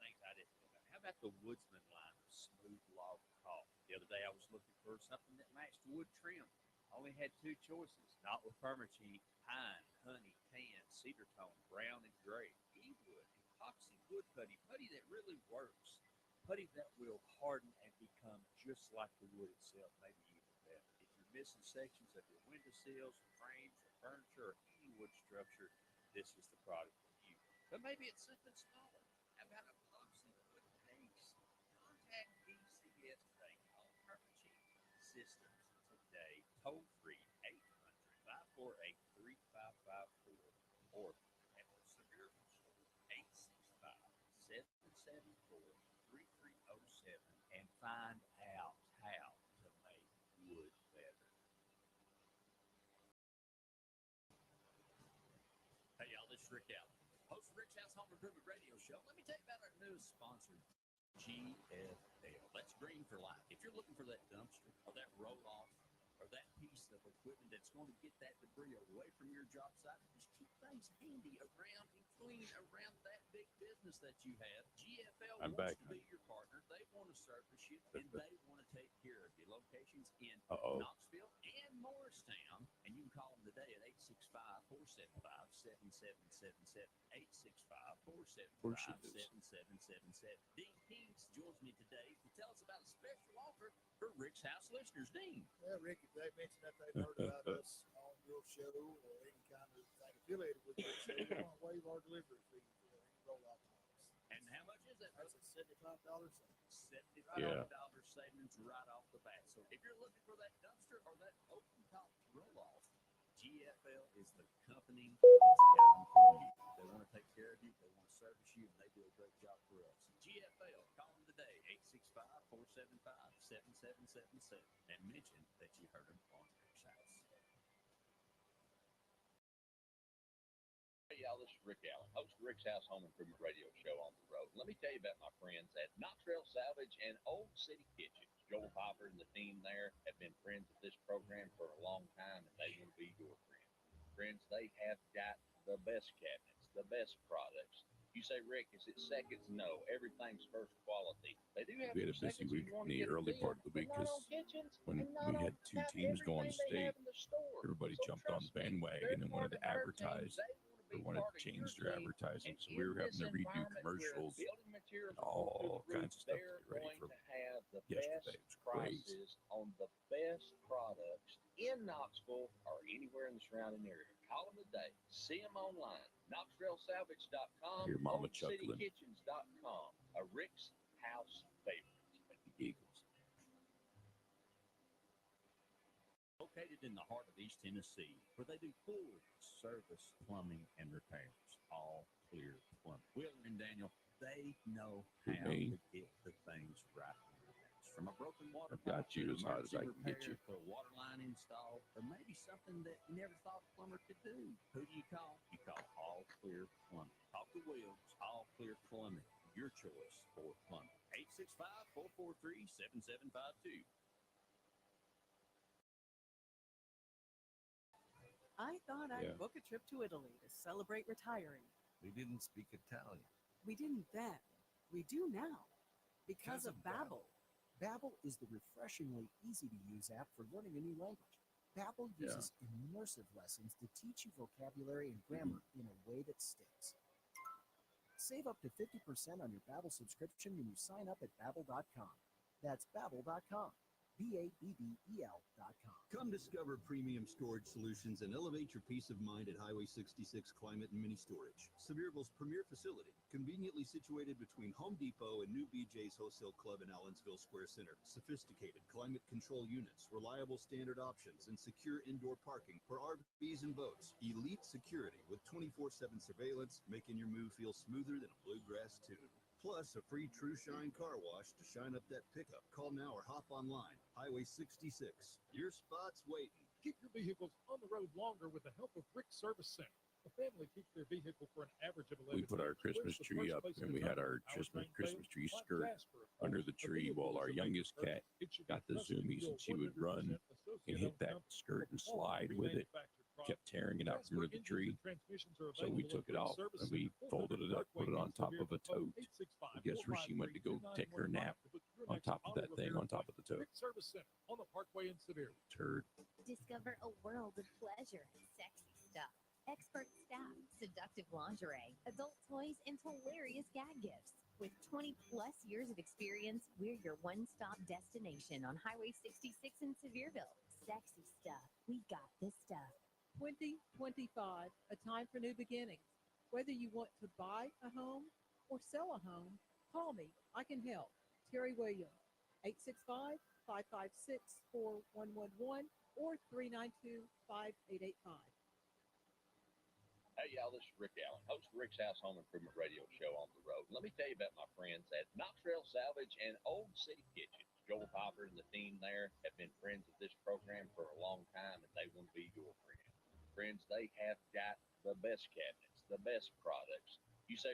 Things I didn't know about. How about the Woodsman line of smooth log caulk? The other day I was looking for something that matched wood trim. I only had two choices. Not with Permacheap, pine, honey, tan, cedar tone, brown, and gray. E-wood, epoxy, wood putty, putty that really works. Putty that will harden and become just like the wood itself, maybe even better. If you're missing sections of your window sills, frames, or furniture, or any wood structure, this is the product for you. But maybe it's something smaller. How about epoxy wood base? Contact PCS today. Call Permacheap Systems today. Toll free 800-548-3554 or and find out how to make wood better. Hey, y'all, this is Rick Allen, host of Rick's House Home Improvement Radio Show. Let me tell you about our newest sponsor, GFL. That's green for life. If you're looking for that dumpster or that roll-off or that piece of equipment that's going to get that debris away from your job site, just keep things handy around and clean around that big business that you have. GFL I'm wants back. to be your partner. They want to service you, and they want to take care of you. Locations in Uh-oh. Knoxville and Morristown, and you can call them today at 865-475-7777, 865-475-7777. Dean Kings joins me today to tell us about a special offer for Rick's House listeners. Dean. Yeah, Rick, if they mention that they've heard about us on your show or any kind of thing affiliated with your show, we want to waive our delivery fee for any roll-off items. And how much is that? That's a $75 savings. $75 savings right off the bat. So if you're looking for that dumpster or that open top roll-off, GFL is the company that's got them for you. They want to take care of you, they want to service you, and they do a great job for us. GFL, call them today, 865-475-7777, and mention that you heard them on Rick's House. Hey, y'all, this is Rick Allen, host of Rick's House Home Improvement Radio Show on the road. Let me tell you about my friends at Knoxville Salvage and Old City Kitchens. Joel Popper and the team there have been friends of this program for a long time, and they will be your friends. Friends, they have got the best cabinets, the best products. You say, Rick, is it seconds? No, everything's first quality. They do have We had a some busy seconds week you want in to the get a early feel, part of the but week not because on kitchens when and not we on had two about teams going everything they state, have in the store. everybody So jumped on trust the me, bandwagon they're and wanted part to of our advertise. team. They They want to be wanted part to of change your their team. advertising, And so we in were having this to redo environment where commercials building materials and are going through all the roof, kinds of stuff to they're get ready going for to have the yesterday. best It was great. prices on the best products in Knoxville or anywhere in the surrounding area. Call them today. See them online. KnoxvilleSalvage.com, I hear Mama chuckling. OldCityKitchens.com. A Rick's House favorite. At the Eagles. Located in the heart of East Tennessee, where they do full service plumbing and repairs. All clear plumbing. Wheeler and Daniel, they know Who, how me? to get the things right in your house. From a broken water I've got pipe you to as hot as I emergency can get you. repair to a water line install, or maybe something that you never thought a plumber could do. Who do you call? You call All Clear Plumbing. Talk to Williams, All Clear Plumbing, your choice for plumbing. 865-443-7752. I thought I'd Yeah. book a trip to Italy to celebrate retiring. We didn't speak Italian. We didn't then. We do now. Because of Babbel. Babbel is the refreshingly easy-to-use app for learning a new language. Babbel uses immersive lessons to teach you vocabulary and grammar in a way that sticks. Save up to 50% on your Babbel subscription when you sign up at Babbel.com. That's Babbel.com. Babbel.com. Come discover premium storage solutions and elevate your peace of mind at Highway 66 Climate and Mini Storage, Sevierville's premier facility, conveniently situated between Home Depot and New BJ's Wholesale Club in Allensville Square Center. Sophisticated climate control units, reliable standard options, and secure indoor parking for RVs and boats. Elite security with 24/7 surveillance, making your move feel smoother than a bluegrass tune. Plus, a free True Shine car wash to shine up that pickup. Call now or hop online. Highway 66. Your spot's waiting. Keep your vehicles on the road longer with the help of Rick Service Center. A family keeps their vehicle for an average of 11 We put our years. Where's Christmas the tree first up, place and to we had turn? our Powertrain Christmas tree failed? skirt Like Jasper, of under course. the A tree vehicle while is our a major youngest purchase. cat It should be got the trusted to zoomies, feel and she would 100% run and associate hit owned that company skirt and with all slide with it. remanufactured Kept tearing it out from Jasper under the engines tree. and transmissions are So we available took at it Rick off Service and we Center, folded it up, put it on top of a tote. I guess Rishi went to go take her nap on top of that thing, on top of the tote. Rick Service Center on the Parkway in Sevierville. Turd. Discover a world of pleasure and sexy stuff. Expert staff, seductive lingerie, adult toys, and hilarious gag gifts. With 20 plus years of experience, we're your one-stop destination on Highway 66 in Sevierville. Sexy stuff. We got this stuff. 2025, a time for new beginnings. Whether you want to buy a home or sell a home, call me. I can help. Terry Williams, 865-556-4111 or 392-5885. Hey, y'all, this is Rick Allen, host of Rick's House Home Improvement Radio Show on the road. Let me tell you about my friends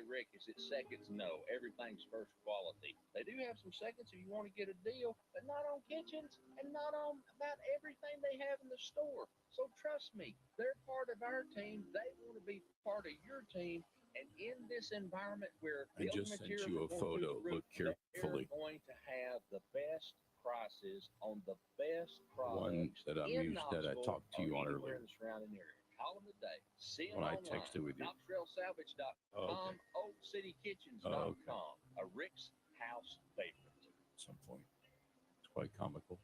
Rick, is it seconds? No, everything's first quality. They do have some seconds if you want to get a deal, but not on kitchens and not on about everything they have in the store. So trust me, they're part of our team. They want to be part of your team. And in this environment where I building just sent materials you a are going through photo. the roof, Look carefully. they're going to have the best prices on the best One products that I in used that I Knoxville talked to you or on anywhere earlier. in the surrounding area. Call them today. See them When I online. texted with you. KnoxvilleSalvage.com, Oh, okay. OakCityKitchens.com. Oh, okay. A Rick's House favorite. At some point. It's quite comical.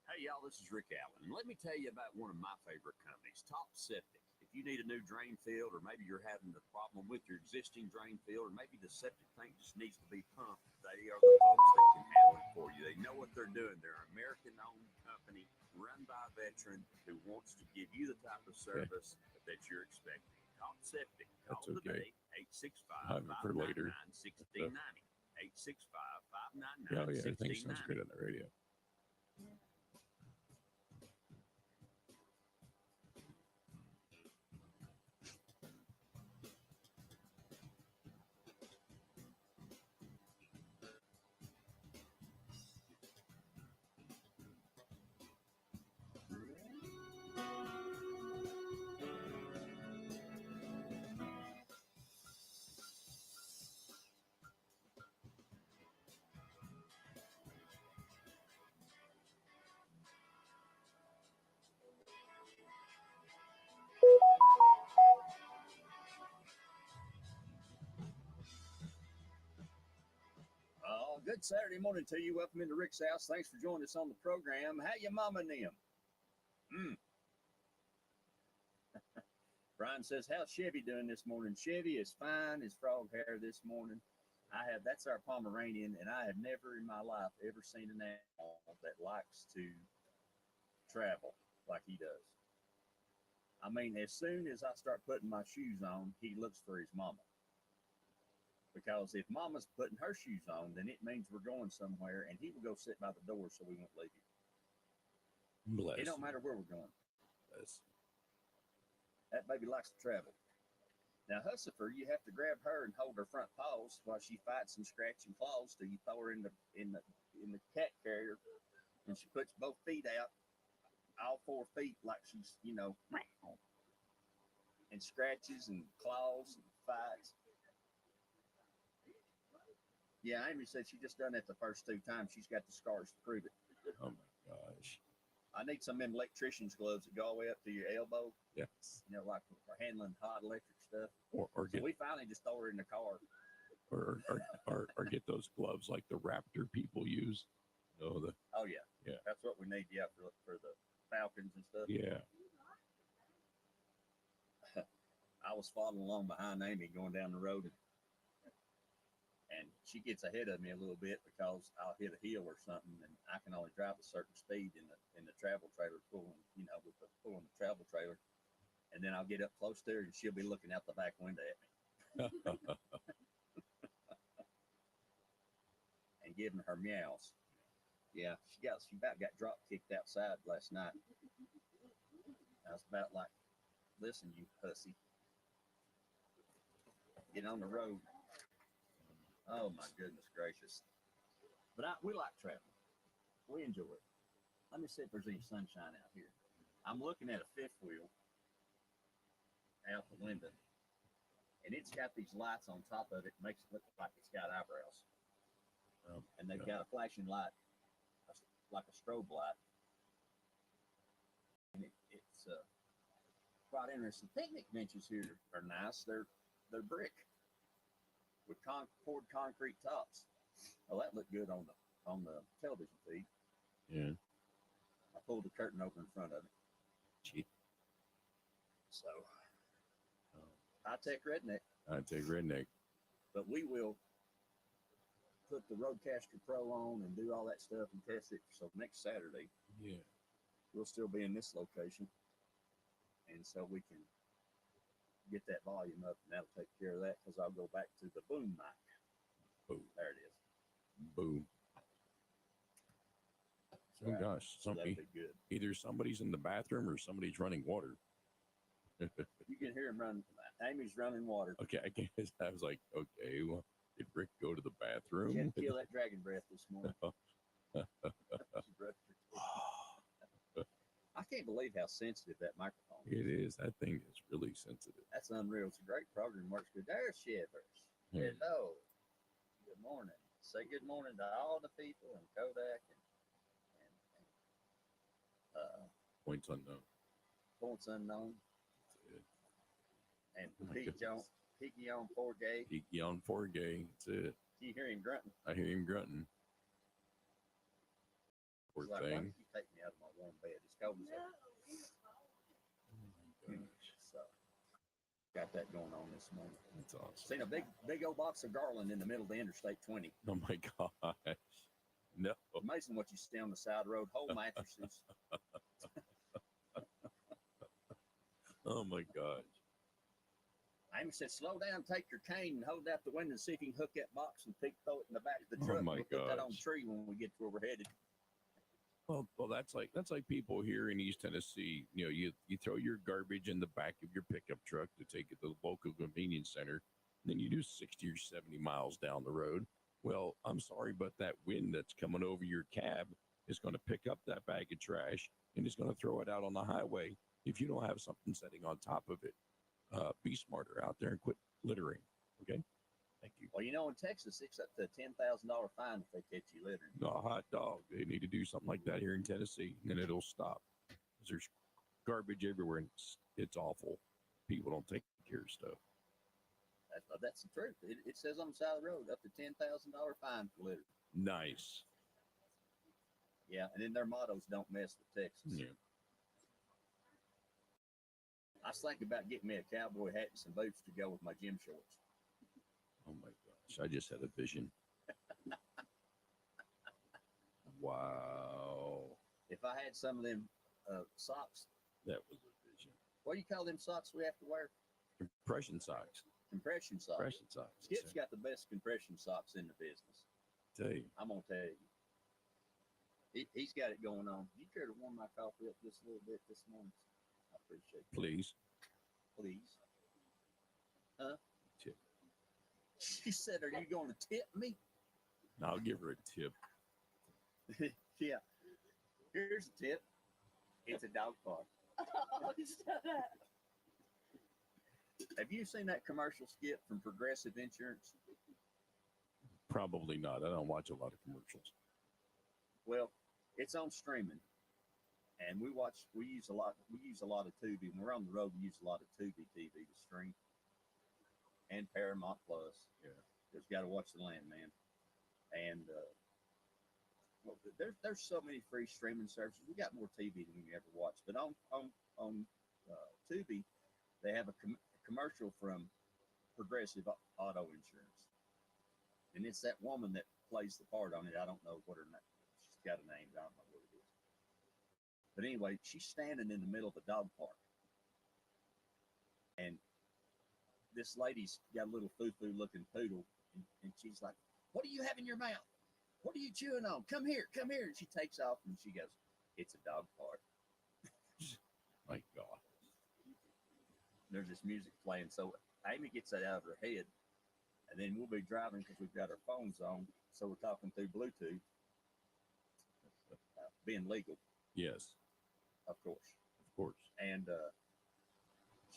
Hey, y'all, this is Rick Allen. Let me tell you about one of my favorite companies, Top Septic. If you need a new drain field, or maybe you're having a problem with your existing drain field, or maybe the septic tank just needs to be pumped, they are the folks that can handle it for you. They know what they're doing. They're an American-owned company run by a veteran who wants to give you the type of service that you're expecting. Top Septic. Call That's okay. today, 865-599-1690. 865-599-1690. Yeah, everything sounds great on the radio. Good Saturday morning to you. Welcome into Rick's house. Thanks for joining us on the program. How your mama and them? Brian says, how's Chevy doing this morning? Chevy is fine as frog hair this morning. That's our Pomeranian, and I have never in my life ever seen an animal that likes to travel like he does. I mean, as soon as I start putting my shoes on, he looks for his mama. Because if mama's putting her shoes on, then it means we're going somewhere, and he will go sit by the door so we won't leave him. Bless. It don't matter where we're going. Bless. That baby likes to travel. Now, Hussifer, you have to grab her and hold her front paws while she fights and scratching claws till you throw her in the cat carrier, and she puts both feet out, all 4 feet, like she's, and scratches and claws and fights. Yeah, Amy said she just done that the first 2 times. She's got the scars to prove it. Oh my gosh. I need some of them electrician's gloves that go all the way up to your elbow. Yes. Like for handling hot electric stuff. Or so we finally just throw her in the car. Or get those gloves like the Raptor people use. Oh yeah. Yeah. That's what we need. Yeah, for the Falcons and stuff. Yeah. I was following along behind Amy going down the road, and she gets ahead of me a little bit because I'll hit a hill or something, and I can only drive a certain speed in the travel trailer pulling the travel trailer, and then I'll get up close to her and she'll be looking out the back window at me and giving her meows. Yeah, she about got drop kicked outside last night. I was about like, listen, you pussy, get on the road. Oh my goodness gracious. But we like traveling. We enjoy it. Let me see if there's any sunshine out here. I'm looking at a fifth wheel out the window, and it's got these lights on top of it. Makes it look like it's got eyebrows. And they've got a flashing light, like a strobe light. And it's quite interesting. Picnic benches here are nice. They're brick with poured concrete tops. Oh, that looked good on the television feed. Yeah. I pulled the curtain over in front of it. Gee. So, high-tech redneck. High-tech redneck. But we will put the Roadcaster Pro on and do all that stuff and test it. So next Saturday, we'll still be in this location, and so we can get that volume up, and that'll take care of that because I'll go back to the boom mic. Boom. There it is. Boom. So oh gosh, so that'd be good. Either somebody's in the bathroom or somebody's running water. You can hear him run. Amy's running water. Okay, I guess I was like, okay, well, did Rick go to the bathroom? She had to kill that dragon breath this morning. She brushed her teeth. I can't believe how sensitive that microphone is. It is. That thing is really sensitive. That's unreal. It's a great program. Works good. There's Shivers. Hmm. Hello. Good morning. Say good morning to all the people and Kodak and Points unknown. Points Unknown That's it. and Oh my Piggy on 4Gay. Peaky on 4Gay. That's it. Do you hear him grunting? I hear him grunting. Poor He's like, why thing. don't you take me out of my warm bed? It's cold as hell. So, got that going on this morning. That's awesome. Seen a big old box of garland in the middle of the Interstate 20. Oh my gosh. No. Amazing what you see on the side of the road. Whole mattresses. Oh my gosh. Amy said, slow down, take your cane and hold out the window and see if you can hook that box and throw it in the back of the Oh truck. my We'll put that on the gosh. tree when we get to where we're headed. Well, that's like people here in East Tennessee. You know, you throw your garbage in the back of your pickup truck to take it to the local convenience center. Then you do 60 or 70 miles down the road. Well, I'm sorry, but that wind that's coming over your cab is going to pick up that bag of trash and is going to throw it out on the highway if you don't have something setting on top of it. Be smarter out there and quit littering. Okay. Thank you. Well, you know, in Texas, it's up to a $10,000 fine if they catch you littering. No, hot dog. They need to do something like that here in Tennessee, and then it'll stop. 'Cause there's garbage everywhere, and it's awful. People don't take care of stuff. That's the truth. It says on the side of the road, up to $10,000 fine for litter. Nice. Yeah, and then their mottos, don't mess with Texas. Yeah. I was thinking about getting me a cowboy hat and some boots to go with my gym shorts. Oh my gosh. I just had a vision. Wow. If I had some of them socks, That was a vision. what do you call them socks we have to wear? Compression socks. Compression socks. Compression socks. Skip's got the best compression socks in the business. Tell you. I'm gonna tell you. He's got it going on. You care to warm my coffee up just a little bit this morning? I appreciate it. Please. Please. Huh? Tip. She said, "Are you going to tip me?" I'll give her a tip. Yeah. Here's a tip. It's a dog park. Oh, shut up. Have you seen that commercial skit from Progressive Insurance? Probably not. I don't watch a lot of commercials. Well, it's on streaming, and we use a lot of Tubi. When we're on the road, we use a lot of Tubi TV to stream, and Paramount Plus. Yeah, just got to watch the Landman, and well, there's so many free streaming services. We got more TV than we can ever watch. But on Tubi, they have a commercial from Progressive Auto Insurance, and it's that woman that plays the part on it. I don't know what her name. She's got a name. I don't know what it is. But anyway, she's standing in the middle of a dog park, and this lady's got a little foo-foo looking poodle, and she's like, "What do you have in your mouth? What are you chewing on? Come here, come here." And she takes off and she goes, "It's a dog park." My God. There's this music playing. So Amy gets that out of her head, and then we'll be driving because we've got our phones on. So we're talking through Bluetooth, being legal, Yes, of course. of course. And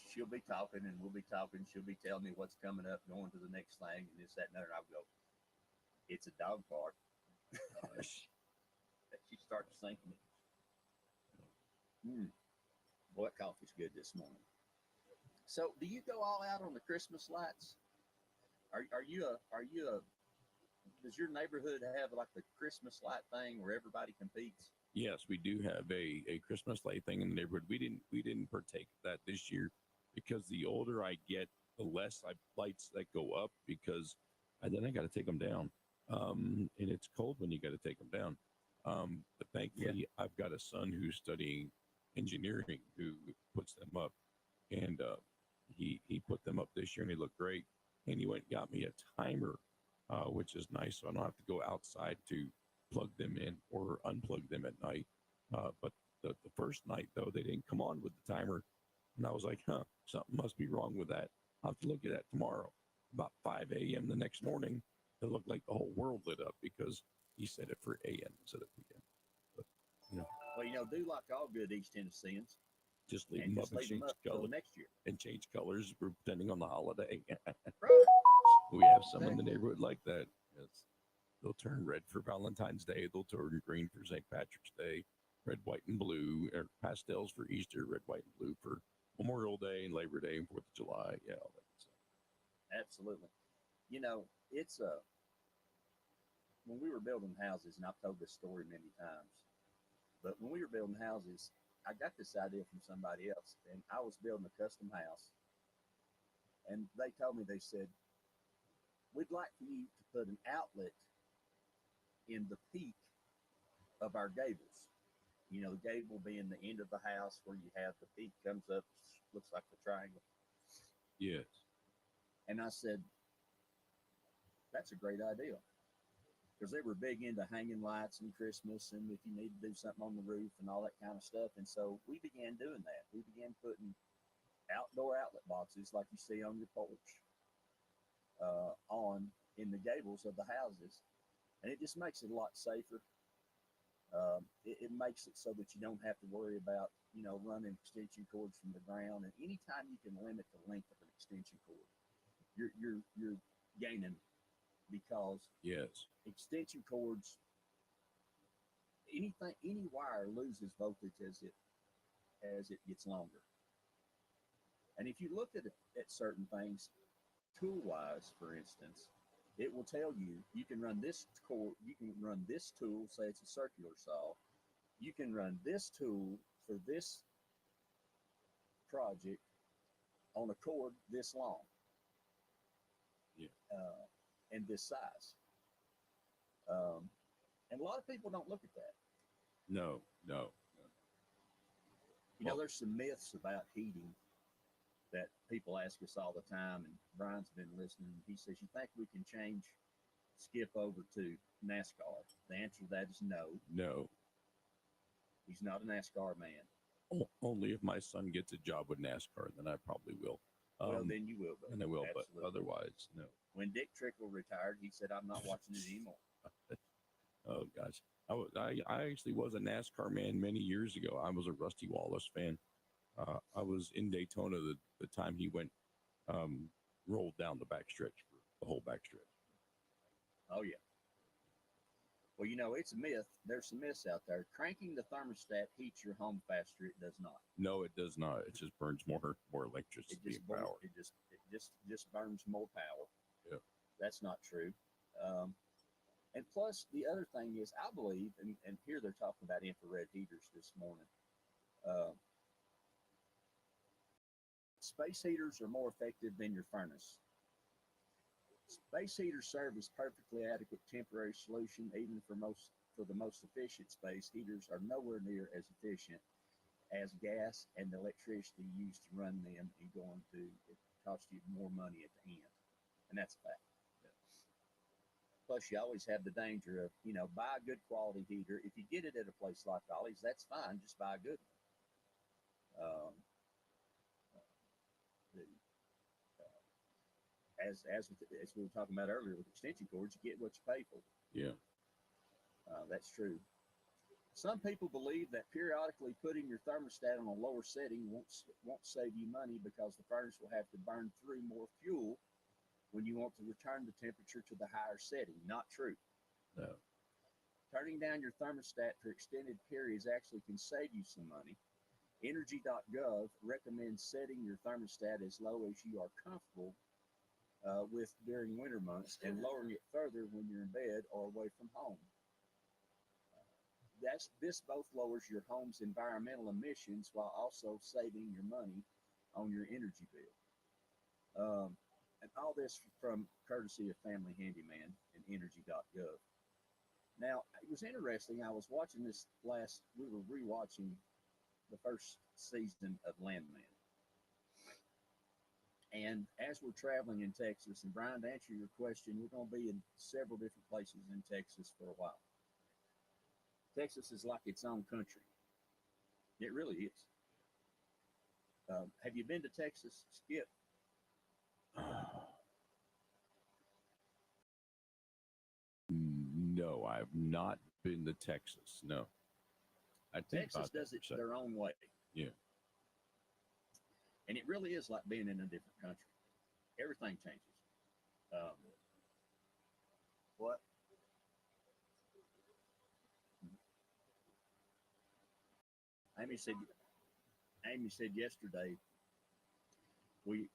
she'll be talking and we'll be talking. She'll be telling me what's coming up, going to the next thing, and this, that, and other. And I'll go, "It's a dog park." Gosh. She starts thinking it. Boy, that coffee's good this morning. So, do you go all out on the Christmas lights? Does your neighborhood have like the Christmas light thing where everybody competes? Yes, we do have a Christmas light thing in the neighborhood. We didn't partake of that this year because the older I get, the less lights that go up because then I got to take them down. And it's cold when you got to take them down. But thankfully, I've got a son who's studying engineering who puts them up, and he put them up this year and they look great. And he went and got me a timer, which is nice, so I don't have to go outside to plug them in or unplug them at night. But the first night though, they didn't come on with the timer, and I was like, something must be wrong with that. I'll have to look at that tomorrow. About 5 a.m. the next morning, it looked like the whole world lit up because he set it for a.m. instead of p.m. But, you know, Well, do like all good East Tennesseans, just leave and them just up and leave them change up till color next year. and change colors depending on the holiday. Right. We have some in the neighborhood like that. Yes. They'll turn red for Valentine's Day. They'll turn green for St. Patrick's Day. Red, white, and blue, or pastels for Easter. Red, white, and blue for Memorial Day and Labor Day and 4th of July. Yeah, all that stuff. Absolutely. It's when we were building houses, and I've told this story many times, but when we were building houses, I got this idea from somebody else, and I was building a custom house, and they told me, they said, we'd like for you to put an outlet in the peak of our gables. The gable being the end of the house where you have the peak comes up, looks like a triangle. Yes. And I said, that's a great idea. Because they were big into hanging lights and Christmas, and if you need to do something on the roof and all that kind of stuff. And so we began doing that. We began putting outdoor outlet boxes like you see on your porch on in the gables of the houses. And it just makes it a lot safer. It makes it so that you don't have to worry about, running extension cords from the ground. And anytime you can limit the length of an extension cord, you're gaining, because yes, extension cords, any wire loses voltage as it gets longer. And if you look at certain things, tool wise, for instance, it will tell you can run this cord, you can run this tool, say it's a circular saw, you can run this tool for this project on a cord this long. Yeah. And this size. And a lot of people don't look at that. No. There's some myths about heating that people ask us all the time, and Brian's been listening. He says, you think we can skip over to NASCAR? The answer to that is no. No. He's not a NASCAR man. Only if my son gets a job with NASCAR, then I probably will. Well, then you will. And I will, absolutely. But otherwise, no. When Dick Trickle retired, he said, I'm not watching it anymore. Oh, gosh. I actually was a NASCAR man many years ago. I was a Rusty Wallace fan. I was in Daytona the time he went, rolled down the backstretch for the whole backstretch. Oh, yeah. Well, it's a myth. There's some myths out there. Cranking the thermostat heats your home faster. It does not. No, it does not. It just burns more electricity and power. It just burns more power. Yeah. That's not true. And plus, the other thing is, I believe, and here they're talking about infrared heaters this morning. Space heaters are more effective than your furnace. Space heaters serve as perfectly adequate temporary solution, even for the most efficient space heaters are nowhere near as efficient as gas and the electricity used to run them, and it costs you more money at the end. And that's a fact. Plus, you always have the danger of, buy a good quality heater. If you get it at a place like Ollie's, that's fine. Just buy a good one. As we were talking about earlier with extension cords, you get what you pay for. Yeah. That's true. Some people believe that periodically putting your thermostat on a lower setting won't save you money, because the furnace will have to burn through more fuel when you want to return the temperature to the higher setting. Not true. No. Turning down your thermostat for extended periods actually can save you some money. Energy.gov recommends setting your thermostat as low as you are comfortable with during winter months, and lowering it further when you're in bed or away from home. This both lowers your home's environmental emissions while also saving your money on your energy bill. And all this from courtesy of Family Handyman and Energy.gov. Now, it was interesting. I was watching this we were rewatching the first season of Landman. And as we're traveling in Texas, and Brian, to answer your question, we're going to be in several different places in Texas for a while. Texas is like its own country. It really is. Have you been to Texas, Skip? No, I have not been to Texas. No. I think Texas about that does for a it second. their own way. Yeah. And it really is like being in a different country. Everything changes. What? Amy said yesterday we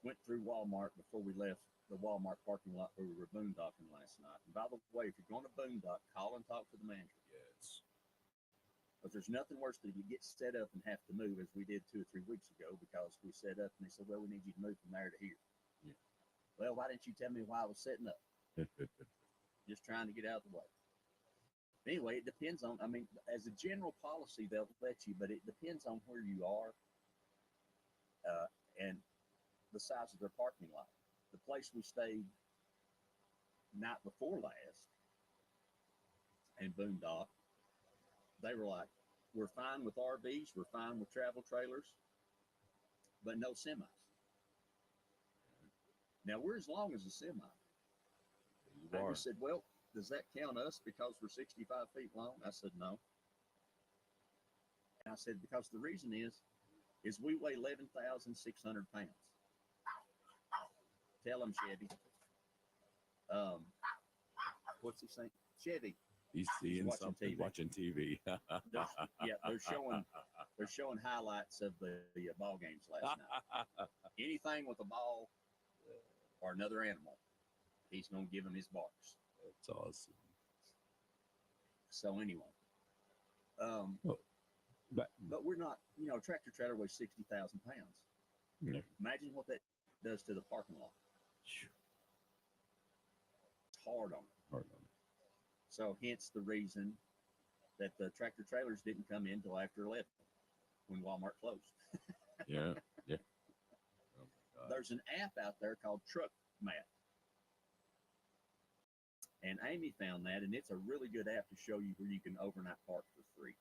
went through Walmart before we left the Walmart parking lot where we were boondocking last night. And by the way, if you're going to boondock, call and talk to the manager. Yes. But there's nothing worse than if you get set up and have to move, as we did 2 or 3 weeks ago, because we set up and they said, well, we need you to move from there to here. Yeah. Well, why didn't you tell me why I was setting up? Just trying to get out of the way. Anyway, it depends on, I mean, as a general policy, they'll let you, but it depends on where you are and the size of their parking lot. The place we stayed night before last in Boondock, they were like, we're fine with RVs, we're fine with travel trailers, but no semis. Now, we're as long as a semi. You I are. just said, well, does that count us because we're 65 feet long? I said, no. And I said, because the reason is we weigh 11,600 pounds. Tell him, Chevy. What's he saying? Chevy. He's seeing watching something, TV. watching TV. They're showing highlights of the ball games last night. Anything with a ball or another animal, he's going to give him his barks. That's awesome. So anyway, but we're not, tractor trailer weighs 60,000 pounds. Yeah. Imagine what that does to the parking lot. It's hard on it. Hard on it. So hence the reason that the tractor trailers didn't come in till after 11 when Walmart closed. Yeah. Yeah. Oh my God. There's an app out there called Truck Map. And Amy found that, and it's a really good app to show you where you can overnight park for free.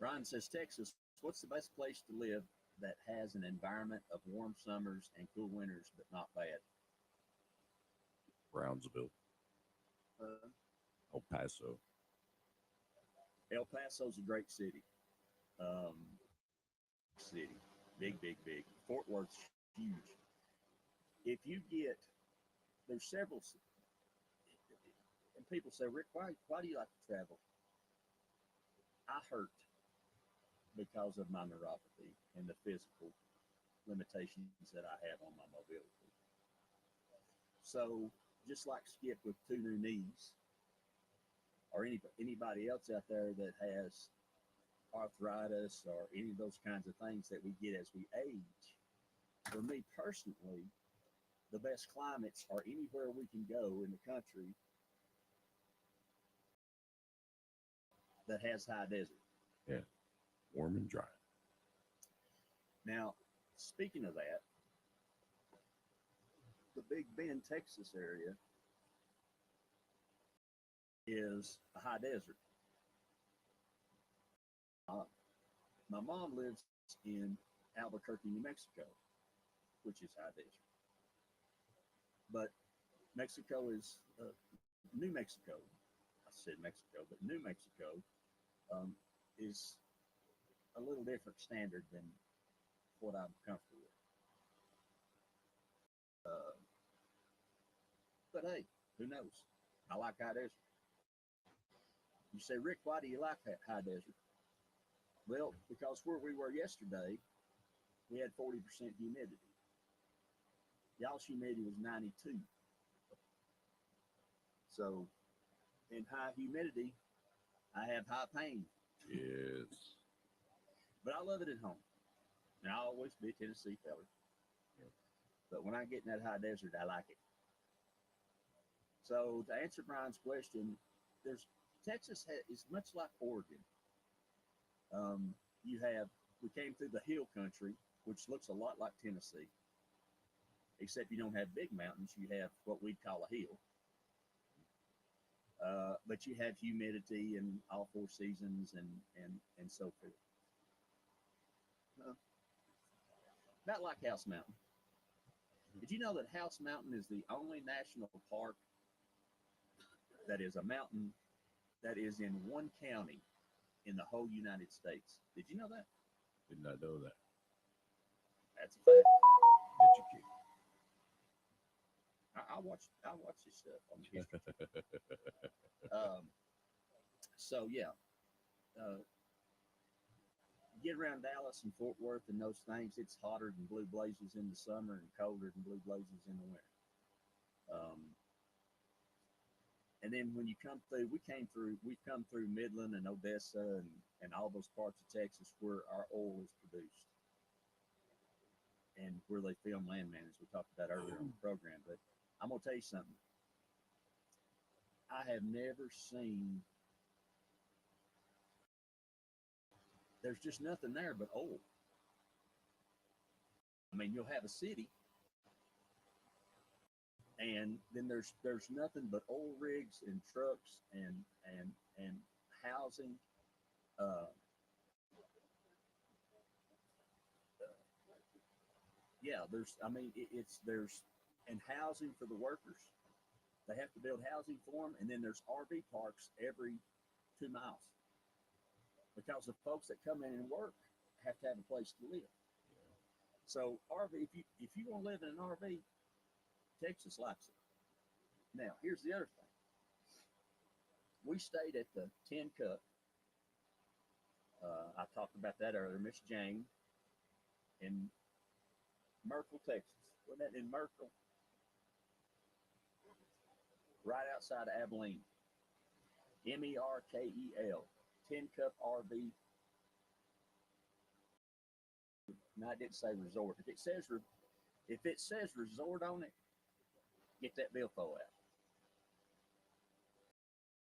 Ryan says, Texas, what's the best place to live that has an environment of warm summers and cool winters, but not bad? Brownsville. El Paso. El Paso's a great city. Big. Fort Worth's huge. If you get, there's several, and people say, Rick, why do you like to travel? I hurt because of my neuropathy and the physical limitations that I have on my mobility. So just like Skip with 2 new knees, or anybody else out there that has arthritis or any of those kinds of things that we get as we age, for me personally, the best climates are anywhere we can go in the country that has high desert. Yeah. Warm and dry. Now, speaking of that, the Big Bend, Texas area is a high desert. My mom lives in Albuquerque, New Mexico, which is high desert. But Mexico is New Mexico. I said Mexico, but New Mexico is a little different standard than what I'm comfortable with. But hey, who knows? I like high desert. You say, Rick, why do you like that high desert? Well, because where we were yesterday, we had 40% humidity. Y'all's humidity was 92. So, in high humidity, I have high pain. Yes. But I love it at home. And I'll always be a Tennessee feller. Yeah. But when I get in that high desert, I like it. So, to answer Brian's question, Texas is much like Oregon. We came through the hill country, which looks a lot like Tennessee, except you don't have big mountains. You have what we'd call a hill. But you have humidity and all 4 seasons and so forth. Not like House Mountain. Did you know that House Mountain is the only national park that is a mountain that is in one county in the whole United States? Did you know that? Did not know that. That's a fact. Educate. I watch this stuff on the history. So yeah, get around Dallas and Fort Worth and those things. It's hotter than Blue Blazes in the summer and colder than Blue Blazes in the winter. And then when you come through, we've come through Midland and Odessa and all those parts of Texas where our oil is produced and where they film landman, as we talked about earlier on the program. But I'm gonna tell you something. I have never seen. There's just nothing there but oil. I mean, you'll have a city, and then there's nothing but oil rigs and trucks and housing. Yeah, there's and housing for the workers. They have to build housing for them, and then there's RV parks every 2 miles because the folks that come in and work have to have a place to live. So RV, if you want to live in an RV, Texas likes it. Now, here's the other thing. We stayed at the Tin Cup. I talked about that earlier. Miss Jane in Merkel, Texas. Wasn't that in Merkel? Right outside of Abilene. Merkel. Tin Cup RV. No, I didn't say resort. If it says resort on it, get that billfold out.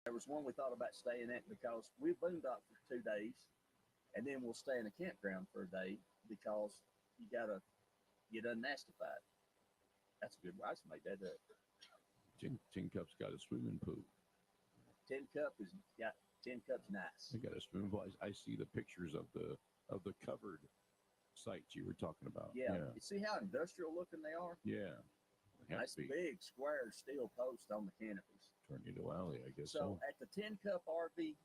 There was one we thought about staying at because we boondocked for 2 days, and then we'll stay in a campground for a day because you gotta get unnastified. That's a good one. I just made that up. Tin Cup's got a swimming pool. Tin Cup's nice. They got a swimming pool. I see the pictures of the covered sites you were talking about. Yeah. You see how industrial looking they are? Yeah. Nice big square steel post on the canopies. Turned into alley, I guess. So at the Tin Cup RV,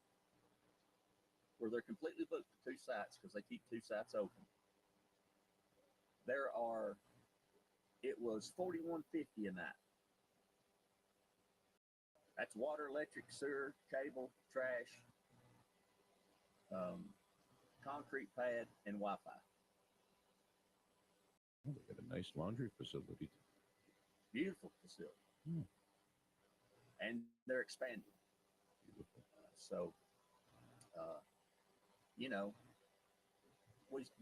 where they're completely booked for 2 sites because they keep 2 sites open, it was $41.50 a night. That's water, electric, sewer, cable, trash, concrete pad, and Wi-Fi. They got a nice laundry facility. Beautiful facility. And they're expanding. Beautiful. So,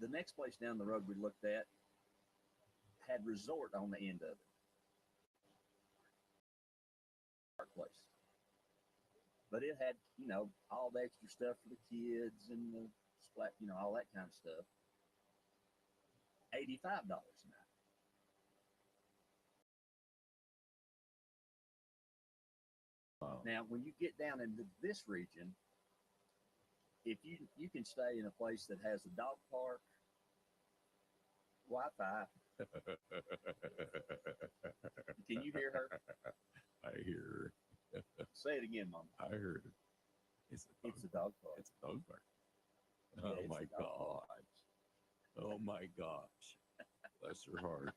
the next place down the road we looked at had resort on the end of it. Park place. But it had, all the extra stuff for the kids and the splat, all that kind of stuff. $85 a night. Wow. Now, when you get down into this region, if you can stay in a place that has a dog park, Wi-Fi. Can you hear her? I hear her. Say it again, Mom. I heard it. It's a dog park. It's a dog park. Yeah, Oh my God. Oh my gosh. Bless her heart.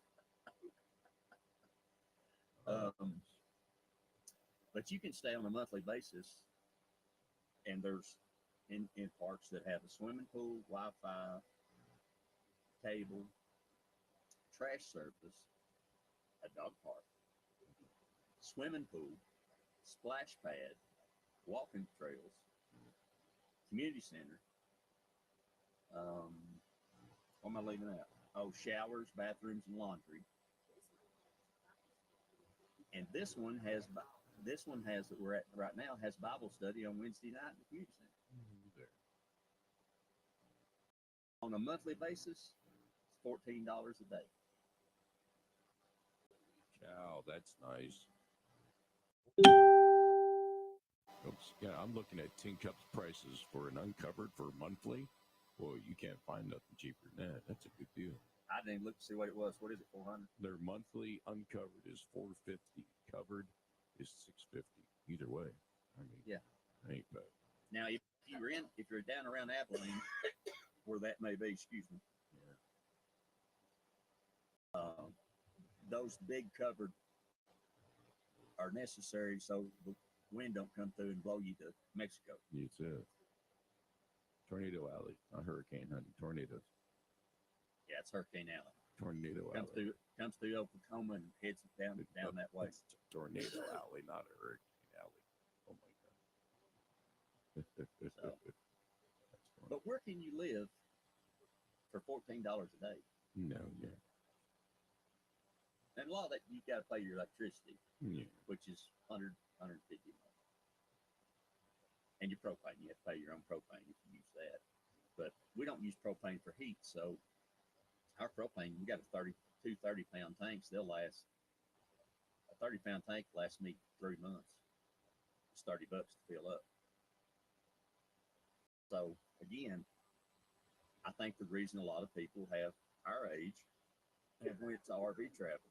But you can stay on a monthly basis, and there's in parks that have a swimming pool, Wi-Fi, cable, trash service, a dog park, swimming pool, splash pad, walking trails, community center. What am I leaving out? Oh, showers, bathrooms, and laundry. And this one that we're at right now has Bible study on Wednesday night in the community center. On a monthly basis, it's $14 a day. Wow, that's nice. Oops. Yeah, I'm looking at Tin Cup's prices for an uncovered for monthly. Boy, you can't find nothing cheaper than that. That's a good deal. I didn't even look to see what it was. What is it, 400? Their monthly uncovered is $450. Covered is $650. Either way, I mean, Yeah. ain't bad. Now, if you're down around Abilene, where that may be, excuse me. Those big covered are necessary so the wind don't come through and blow you to Mexico. It's a tornado alley, not hurricane hunting. Tornadoes. Yeah, it's Hurricane Alley. Tornado alley. Comes through Oklahoma and heads down that way. It's a tornado alley, not a hurricane alley. Oh my god. But where can you live for $14 a day? No, yeah. And a lot of that, you got to pay your electricity, Yeah. which is 150 a month. And your propane, you have to pay your own propane if you use that. But we don't use propane for heat, so our propane, we got a 32 30-pound tanks. They'll last, a 30-pound tank lasts me 3 months. It's $30 to fill up. So again, I think the reason a lot of people have our age have went to RV travel.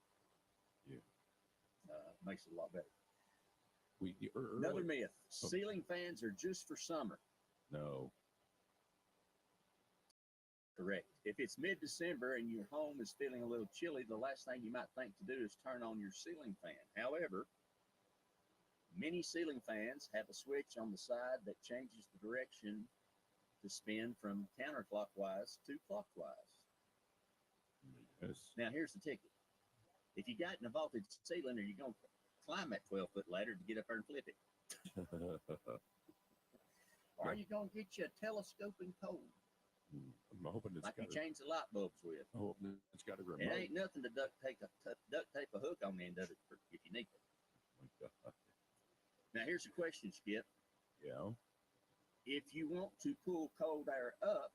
Makes it a lot better. Another myth: ceiling fans are just for summer. No. Correct. If it's mid-December and your home is feeling a little chilly, the last thing you might think to do is turn on your ceiling fan. However, many ceiling fans have a switch on the side that changes the direction to spin from counterclockwise to clockwise. Yes. Now, here's the ticket. If you got in a vaulted ceiling, are you going to climb that 12-foot ladder to get up there and flip it? Or are you going to get you a telescoping pole? I'm hoping it's like got you change the light bulbs with. I hope it's got a remote. It ain't nothing to duct tape a hook on the end of it if you need it. Now, here's a question, Skip. Yeah. If you want to pull cold air up,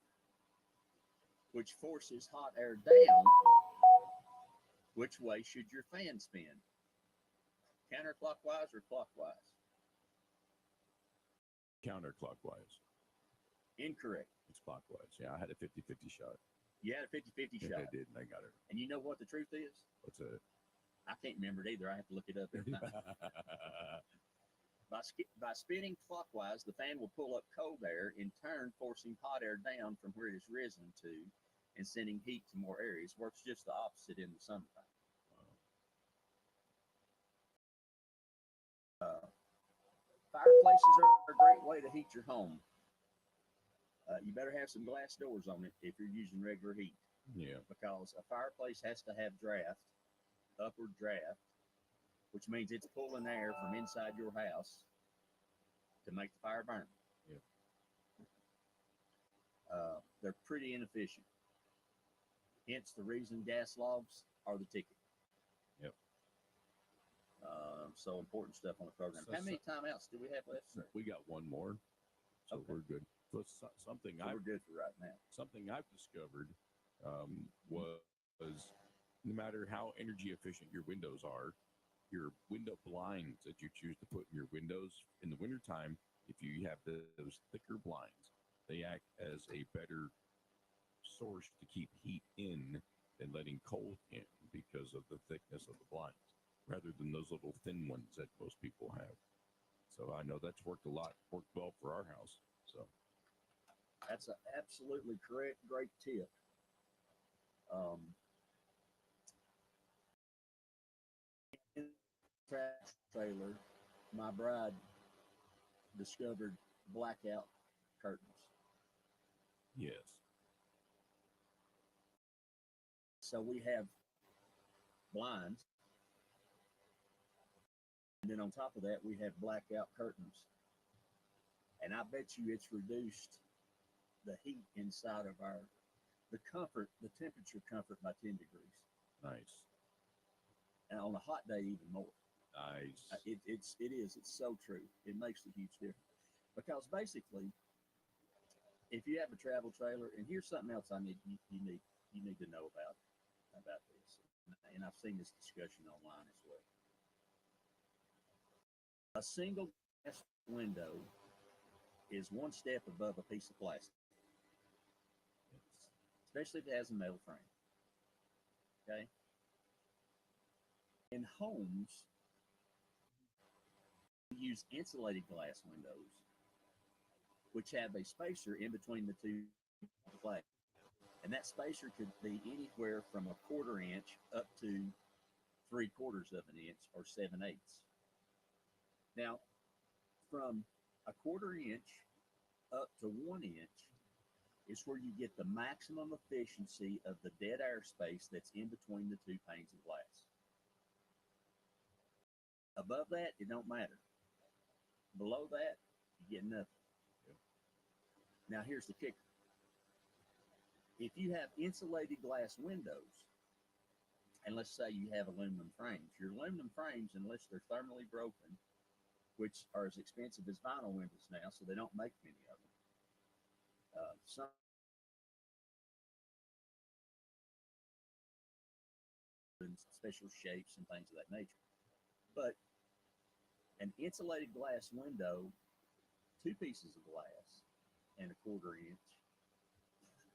which forces hot air down, which way should your fan spin? Counterclockwise or clockwise? Counterclockwise. Incorrect. It's clockwise. Yeah, I had a 50-50 shot. You had a 50-50 shot. I did, and I got it. And you know what the truth is? What's that? I can't remember it either. I have to look it up every time. By spinning clockwise, the fan will pull up cold air, in turn forcing hot air down from where it has risen to and sending heat to more areas. Works just the opposite in the summertime. Fireplaces are a great way to heat your home. You better have some glass doors on it if you're using regular heat. Yeah. Because a fireplace has to have draft, upward draft, which means it's pulling air from inside your house to make the fire burn. Yeah. They're pretty inefficient. Hence the reason gas logs are the ticket. Yep. So important stuff on the program. How many timeouts do we have left, sir? We got one more, so we're good. So something we're good for right now. Something I've discovered was no matter how energy efficient your windows are, your window blinds that you choose to put in your windows in the wintertime, if you have those thicker blinds, they act as a better source to keep heat in than letting cold in because of the thickness of the blinds, rather than those little thin ones that most people have. So I know that's worked well for our house. So that's absolutely correct. Great tip. In the trailer, my bride discovered blackout curtains. Yes. So we have blinds, and then on top of that, we have blackout curtains. And I bet you it's reduced the heat inside of the temperature comfort by 10 degrees. Nice. And on a hot day, even more. Nice. It's so true. It makes a huge difference. Because basically, if you have a travel trailer, and here's something else you need to know about this, and I've seen this discussion online as well. A single glass window is one step above a piece of plastic. especially if it has a metal frame. Okay. In homes, we use insulated glass windows, which have a spacer in between the two glass. And that spacer could be anywhere from 1/4 inch up to 3/4 of an inch or 7/8. Now, from 1/4 inch up to 1 inch is where you get the maximum efficiency of the dead air space that's in between the two panes of glass. Above that, it don't matter. Below that, you get nothing. Now, here's the kicker. If you have insulated glass windows, and let's say you have aluminum frames, your aluminum frames, unless they're thermally broken, which are as expensive as vinyl windows now, so they don't make many of them. Some special shapes and things of that nature. But an insulated glass window, 2 pieces of glass and 1/4 inch,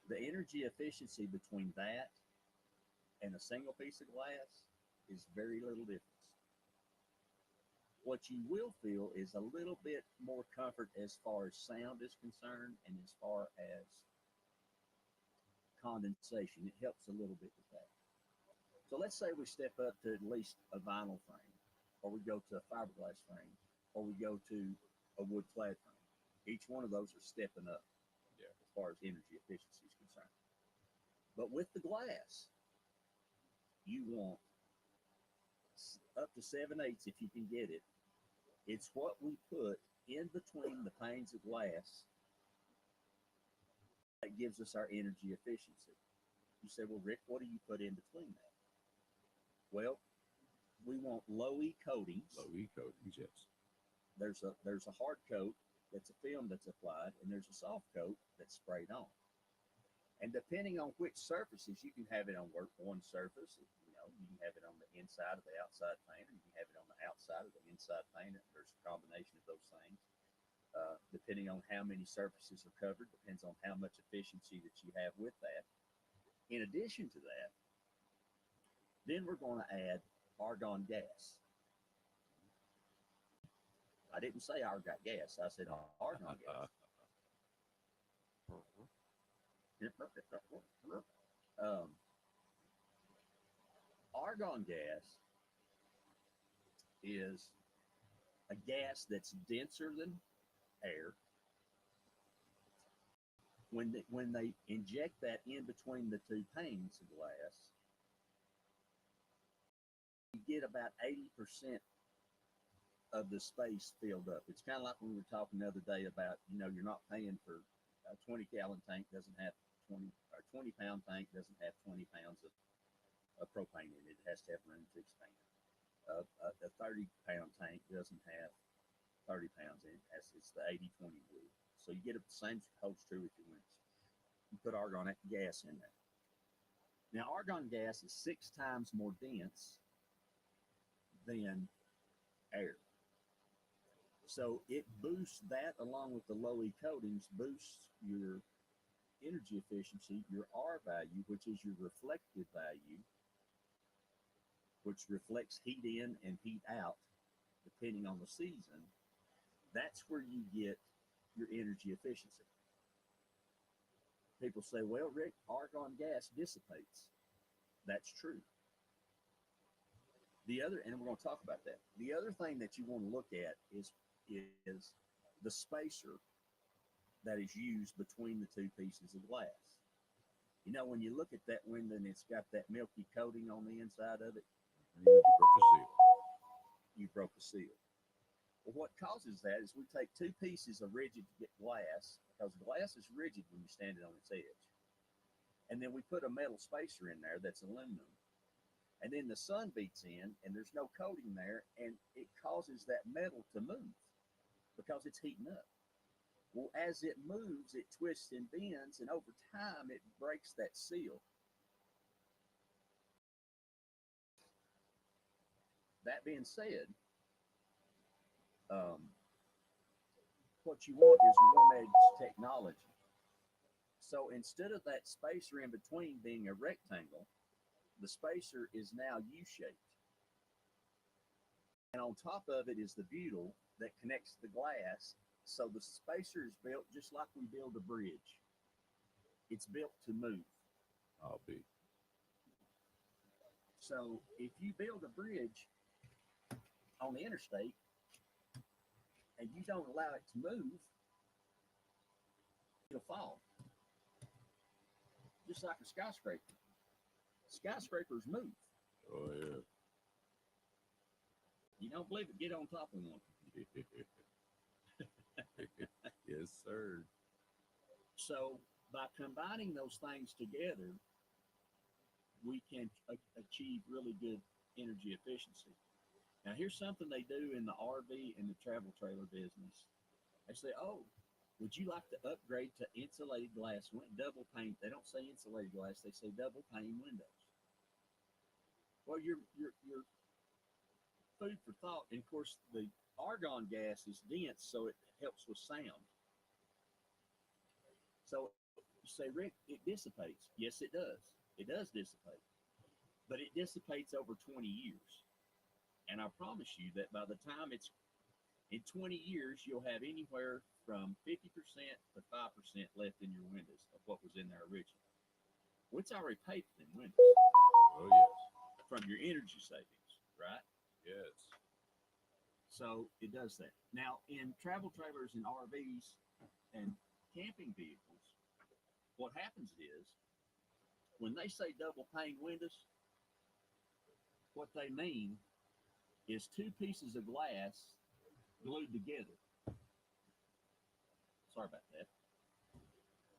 the energy efficiency between that and a single piece of glass is very little difference. What you will feel is a little bit more comfort as far as sound is concerned and as far as condensation. It helps a little bit with that. So let's say we step up to at least a vinyl frame, or we go to a fiberglass frame, or we go to a wood clad frame. Each one of those are stepping up as far as energy efficiency is concerned. But with the glass, you want up to 7/8 if you can get it. It's what we put in between the panes of glass that gives us our energy efficiency. You say, well, Rick, what do you put in between that? Well, we want low E coatings. Low E coatings, yes. There's a hard coat that's a film that's applied, and there's a soft coat that's sprayed on. And depending on which surfaces, you can have it on one surface. You can have it on the inside of the outside pane, or you can have it on the outside of the inside pane. There's a combination of those things. Depending on how many surfaces are covered, depends on how much efficiency that you have with that. In addition to that, then we're going to add argon gas. I didn't say argon gas. I said argon gas. Argon gas is a gas that's denser than air. When they inject that in between the two panes of glass, you get about 80% of the space filled up. It's kind of like when we were talking the other day about, you're not paying for a 20-gallon tank doesn't have 20-pound tank doesn't have 20 pounds of propane in it. It has to have room to expand. A 30-pound tank doesn't have 30 pounds in it. It's the 80-20 rule. So you get the same holds true with your windows. You put argon gas in there. Now, argon gas is 6 times more dense than air. So it boosts that, along with the low E coatings, boosts your energy efficiency, your R value, which is your reflective value, which reflects heat in and heat out, depending on the season. That's where you get your energy efficiency. People say, well, Rick, argon gas dissipates. That's true. And we're going to talk about that. The other thing that you want to look at is the spacer that is used between the two pieces of glass. When you look at that window and it's got that milky coating on the inside of it, you broke a seal. Well, what causes that is we take 2 pieces of rigid glass, because glass is rigid when you stand it on its edge. And then we put a metal spacer in there that's aluminum. And then the sun beats in and there's no coating there, and it causes that metal to move because it's heating up. Well, as it moves, it twists and bends, and over time it breaks that seal. That being said, what you want is warm edge technology. So instead of that spacer in between being a rectangle, the spacer is now U-shaped. And on top of it is the butyl that connects the glass. So the spacer is built just like we build a bridge. It's built to move. I'll be. So if you build a bridge on the interstate and you don't allow it to move, it'll fall. Just like a skyscraper. Skyscrapers move. Oh, yeah. You don't believe it? Get on top of one. Yes, sir. So by combining those things together, we can achieve really good energy efficiency. Now, here's something they do in the RV and the travel trailer business. They say, "Oh, would you like to upgrade to insulated glass, double pane?" They don't say insulated glass; they say double pane windows. Well, your food for thought. And of course, the argon gas is dense, so it helps with sound. So you say, "Rick, it dissipates." Yes, it does. It does dissipate, but it dissipates over 20 years. And I promise you that by the time it's in 20 years, you'll have anywhere from 50% to 5% left in your windows of what was in there originally. Well, it's already paid for them windows. Oh, yes. From your energy savings, right? Yes. So it does that. Now, in travel trailers and RVs and camping vehicles, what happens is when they say double pane windows, what they mean is two pieces of glass glued together. Sorry about that.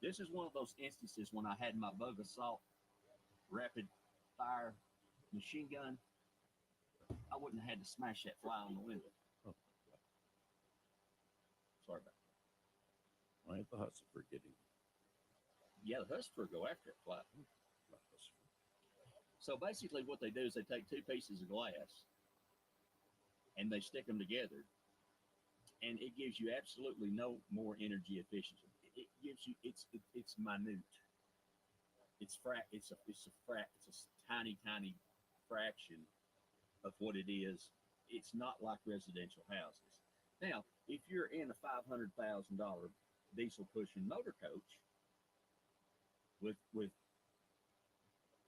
This is one of those instances when I had my Bug Assault rapid fire machine gun. I wouldn't have had to smash that fly on the window. Oh. Sorry about that. I ain't the hustle for getting. Yeah, the Hustler go after it fly. So basically what they do is they take two pieces of glass and they stick them together, and it gives you absolutely no more energy efficiency. It gives you, it's minute. It's a tiny fraction of what it is. It's not like residential houses. Now, if you're in a $500,000 diesel pushing motor coach with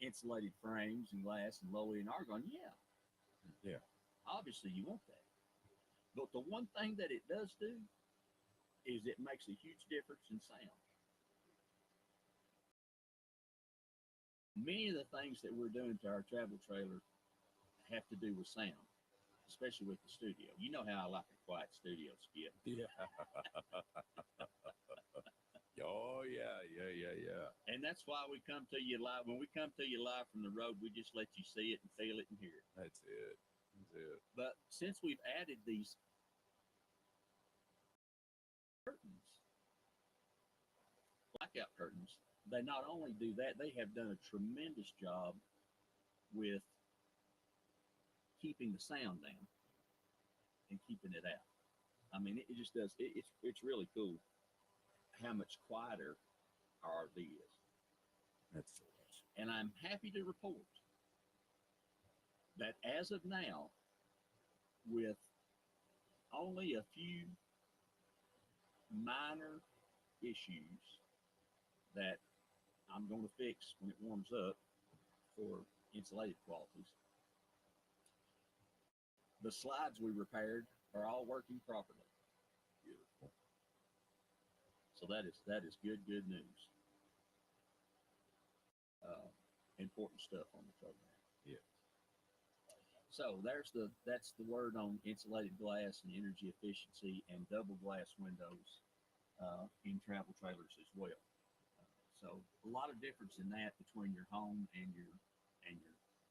insulated frames and glass and low end argon, Yeah. obviously you want that. But the one thing that it does do is it makes a huge difference in sound. Many of the things that we're doing to our travel trailer have to do with sound, especially with the studio. You know how I like a quiet studio, Skip. Yeah. Oh, yeah. And that's why we come to you live. When we come to you live from the road, we just let you see it and feel it and hear it. That's it. But since we've added these curtains, blackout curtains, they not only do that, they have done a tremendous job with keeping the sound down and keeping it out. I mean, it just does. It's really cool how much quieter our RV is. That's so awesome. And I'm happy to report that as of now, with only a few minor issues that I'm going to fix when it warms up for insulated qualities, the slides we repaired are all working properly. Beautiful. So that is good news. Important stuff on the program. Yeah. So that's the word on insulated glass and energy efficiency and double glass windows in travel trailers as well. So a lot of difference in that between your home and your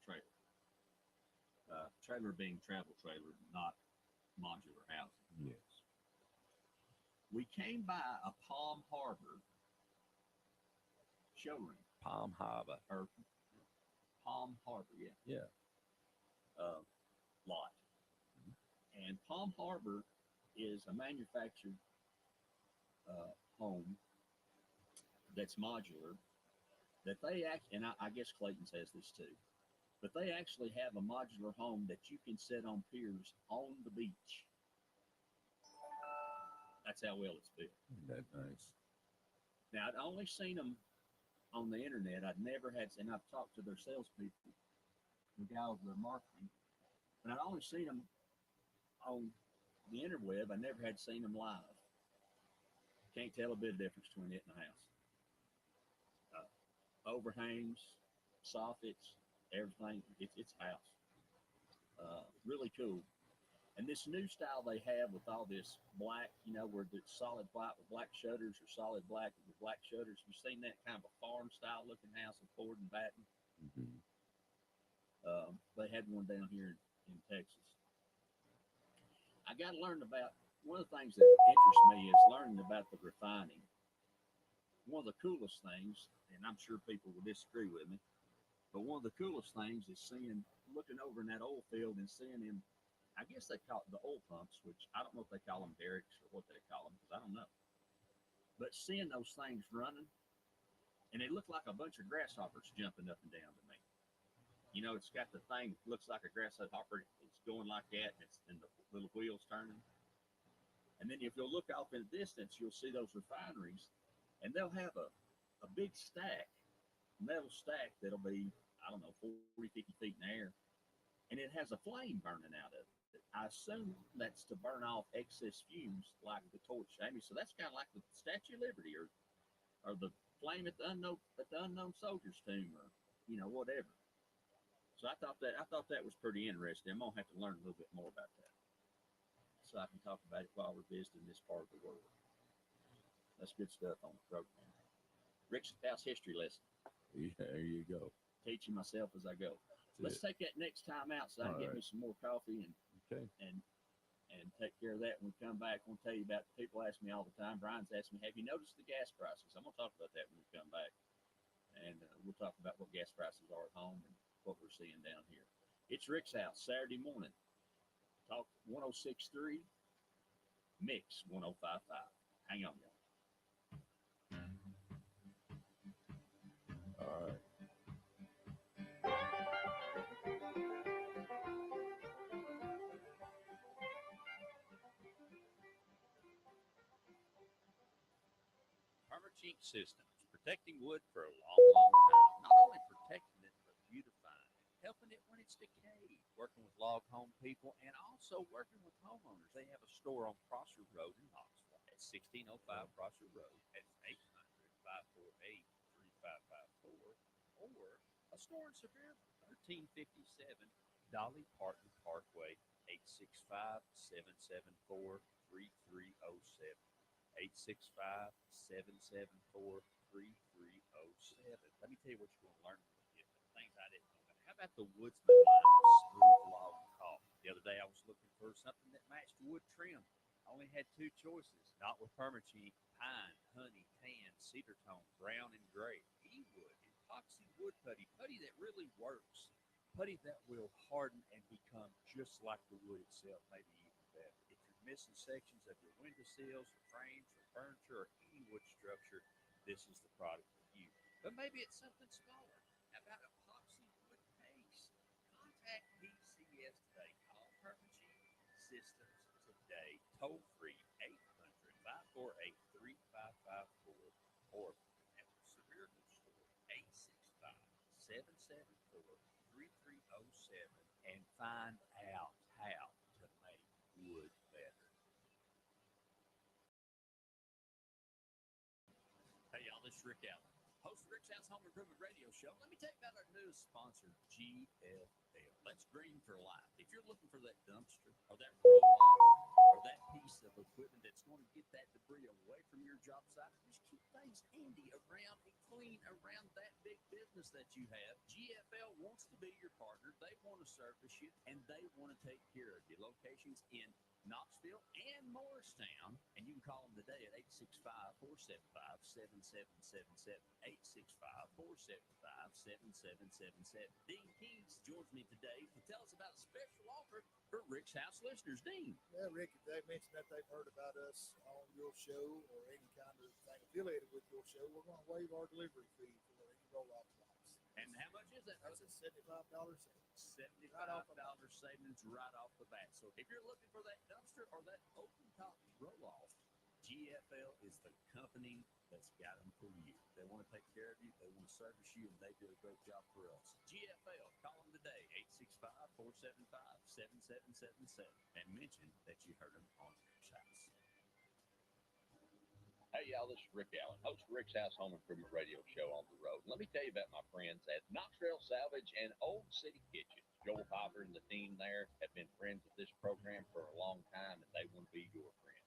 trailer. Trailer being travel trailer, not modular housing. Yes. We came by a Palm Harbor showroom. Palm Harbor. Or Palm Harbor, yeah. Yeah. Lot. And Palm Harbor is a manufactured home that's modular, that they act, and I guess Clayton's has this too, but they actually have a modular home that you can set on piers on the beach. That's how well it's built. That's nice. Now, I'd only seen them on the internet. I'd never had, and I've talked to their salespeople, the guy over their marketing, but I'd only seen them on the interweb. I never had seen them live. Can't tell a bit of difference between it and the house. Overhangs, soffits, everything. It's a house. Really cool. And this new style they have with all this black, where it's solid white with black shutters or solid black with black shutters. You've seen that kind of a farm style looking house in Ford and Baton. Mm-hmm. They had one down here in Texas. I got to learn about, one of the things that interests me is learning about the refining. One of the coolest things, and I'm sure people will disagree with me, but one of the coolest things is looking over in that oil field and seeing them. I guess they call it the oil pumps, which I don't know if they call them derricks or what they call them, because I don't know. But seeing those things running, and they look like a bunch of grasshoppers jumping up and down to me. It's got the thing that looks like a grasshopper. It's going like that, and the little wheels turning. And then if you'll look off in the distance, you'll see those refineries, and they'll have a big metal stack that'll be, 40, 50 feet in the air, and it has a flame burning out of it. I assume that's to burn off excess fumes like the torch, Amy. So that's kind of like the Statue of Liberty or the flame at the unknown soldier's tomb, or whatever. So I thought that was pretty interesting. I'm gonna have to learn a little bit more about that, so I can talk about it while we're visiting this part of the world. That's good stuff on the program. Rick's House History Lesson. Yeah, there you go. Teaching myself as I go. Let's take that next time out so I can get me some more coffee and take care of that when we come back. I'm going to tell you about, people ask me all the time, Brian's asked me, have you noticed the gas prices? I'm going to talk about that when we come back. And we'll talk about what gas prices are at home and what we're seeing down here. It's Rick's House, Saturday morning. Talk 106.3, Mix 105.5. Hang on, y'all. All right. Permachink Systems, protecting wood for a long, long time. Not only protecting it, but beautifying it, helping it when it's decayed, working with log home people, and also working with homeowners. They have a store on Prosser Road in Knoxville at 1605 Prosser Road. That's 800-548-3554. Or a store in Severe, 1357 Dolly Parton Parkway, 865-774-3307. 865-774-3307. Let me tell you what you're going to learn from it. Things I didn't know about. How about the Woodsman line of smooth log coffee? The other day I was looking for something that matched wood trim. I only had two choices. Not with Permachink: pine, honey, tan, cedar tone, brown, and gray. E-wood, epoxy wood putty. Putty that really works. Putty that will harden and become just like the wood itself, maybe even better. If you're missing sections of your windowsills or frames or furniture or any wood structure, this is the product for you. But maybe it's something smaller. How about epoxy wood paste? Contact PCS today. Call Permachink Systems today. Toll free 800-548-3554 or at the Severe Store 865-774-3307 and find out how to make wood better. Hey y'all, this is Rick Allen, host of Rick's House Home Improvement Radio Show. Let me tell you about our newest sponsor, GFL. That's green for life. If you're looking for that dumpster or that roll-off or that piece of equipment that's going to get that debris away from your job site, just keep things handy around and clean around that big business that you have. GFL wants to be your partner. They want to service you, and they want to take care of you. Locations in Knoxville and Morristown, and you can call them today at 865-475-7777, 865-475-7777. Dean Keynes joins me today to tell us about a special offer for Rick's House listeners. Dean. Yeah, Rick, if they mention that they've heard about us on your show or any kind of thing affiliated with your show, we're going to waive our delivery fee for any roll-off box. And how much is that? That's a $75 savings. $75 savings right off the bat. So if you're looking for that dumpster or that open top roll-off, GFL is the company that's got them for you. They want to take care of you, they want to service you, and they do a great job for us. GFL, call them today, 865-475-7777, and mention that you heard them on Rick's House. Hey, y'all, this is Rick Allen, host of Rick's House Home Improvement Radio Show on the road. Let me tell you about my friends at Knox Trail Salvage and Old City Kitchen. Joel Hopper and the team there have been friends of this program for a long time, and they want to be your friend.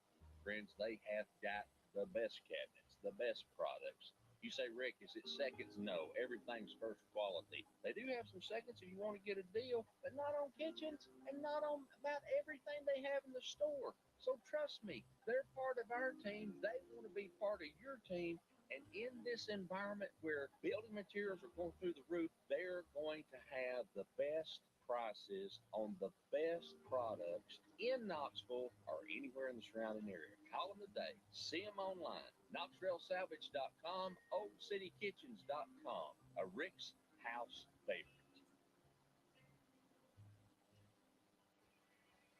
Friends, they have got the best cabinets, the best products. You say, Rick, is it seconds? No, everything's first quality. They do have some seconds if you want to get a deal, but not on kitchens and not on about everything they have in the store. So trust me, they're part of our team. They want to be part of your team. And in this environment where building materials are going through the roof, they're going to have the best prices on the best products in Knoxville or anywhere in the surrounding area. Call them today. See them online. KnoxtrailSalvage.com, OldCityKitchens.com. A Rick's House favorite.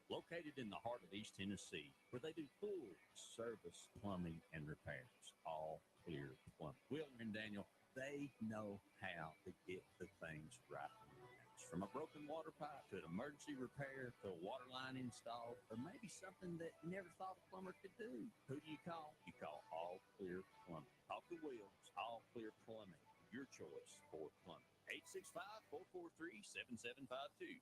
Located in the heart of East Tennessee, where they do full service plumbing and repairs. All clear plumbing. Wilmer and Daniel, they know how to get the things right. From a broken water pipe to an emergency repair to a water line installed, or maybe something that you never thought a plumber could do. Who do you call? You call All Clear Plumbing. Talk to Wills, All Clear Plumbing, your choice for plumbing. 865-443-7752.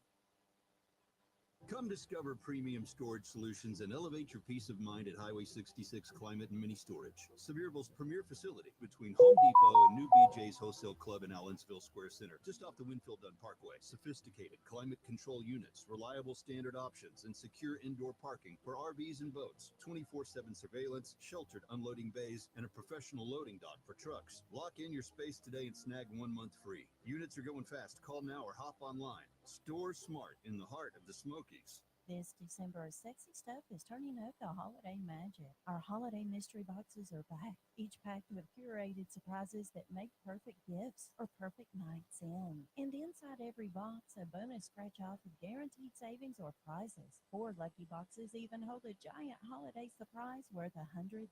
Come discover premium storage solutions and elevate your peace of mind at Highway 66 Climate and Mini Storage, Sevierville's premier facility between Home Depot and New BJ's Wholesale Club in Allensville Square Center, just off the Winfield Dunn Parkway. Sophisticated climate control units, reliable standard options, and secure indoor parking for RVs and boats, 24/7 surveillance, sheltered unloading bays, and a professional loading dock for trucks. Lock in your space today and snag 1 month free. Units are going fast. Call now or hop online. Store smart in the heart of the Smokies. This December, Sexy Stuff is turning up the holiday magic. Our holiday mystery boxes are back, each packed with curated surprises that make perfect gifts or perfect nights in. And inside every box, a bonus scratch-off of guaranteed savings or prizes. 4 lucky boxes even hold a giant holiday surprise worth $100.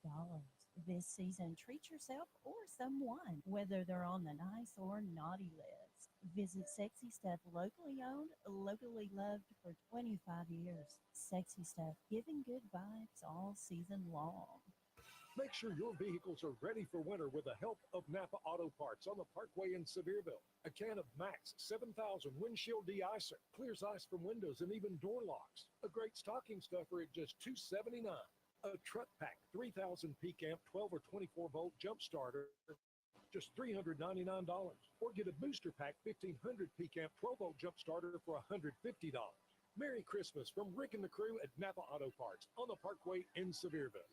This season, treat yourself or someone, whether they're on the nice or naughty list. Visit Sexy Stuff, locally owned, locally loved for 25 years. Sexy Stuff, giving good vibes all season long. Make sure your vehicles are ready for winter with the help of Napa Auto Parts on the Parkway in Sevierville. A can of Max 7000 windshield de-icer clears ice from windows and even door locks. A great stocking stuffer at just $2.79. A truck pack 3000 peak amp 12 or 24 volt jump starter, just $399. Or get a booster pack 1500 peak amp 12 volt jump starter for $150. Merry Christmas from Rick and the crew at Napa Auto Parts on the Parkway in Sevierville.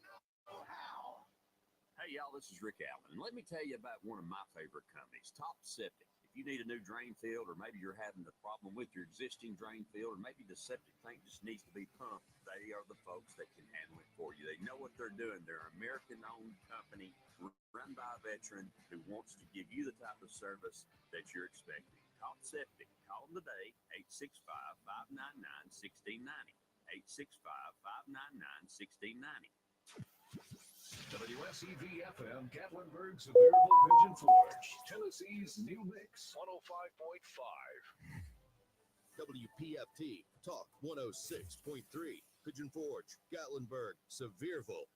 Hey, y'all, this is Rick Allen. And let me tell you about one of my favorite companies, Top Septic. If you need a new drain field, or maybe you're having a problem with your existing drain field, or maybe the septic tank just needs to be pumped, they are the folks that can handle it for you. They know what they're doing. They're an American-owned company run by a veteran who wants to give you the type of service that you're expecting. Top Septic. Call them today, 865-599-1690. 865-599-1690. WSEV-FM, Gatlinburg, Sevierville, Pigeon Forge, Tennessee's new mix, 105.5. WPFT, Talk 106.3, Pigeon Forge, Gatlinburg, Sevierville.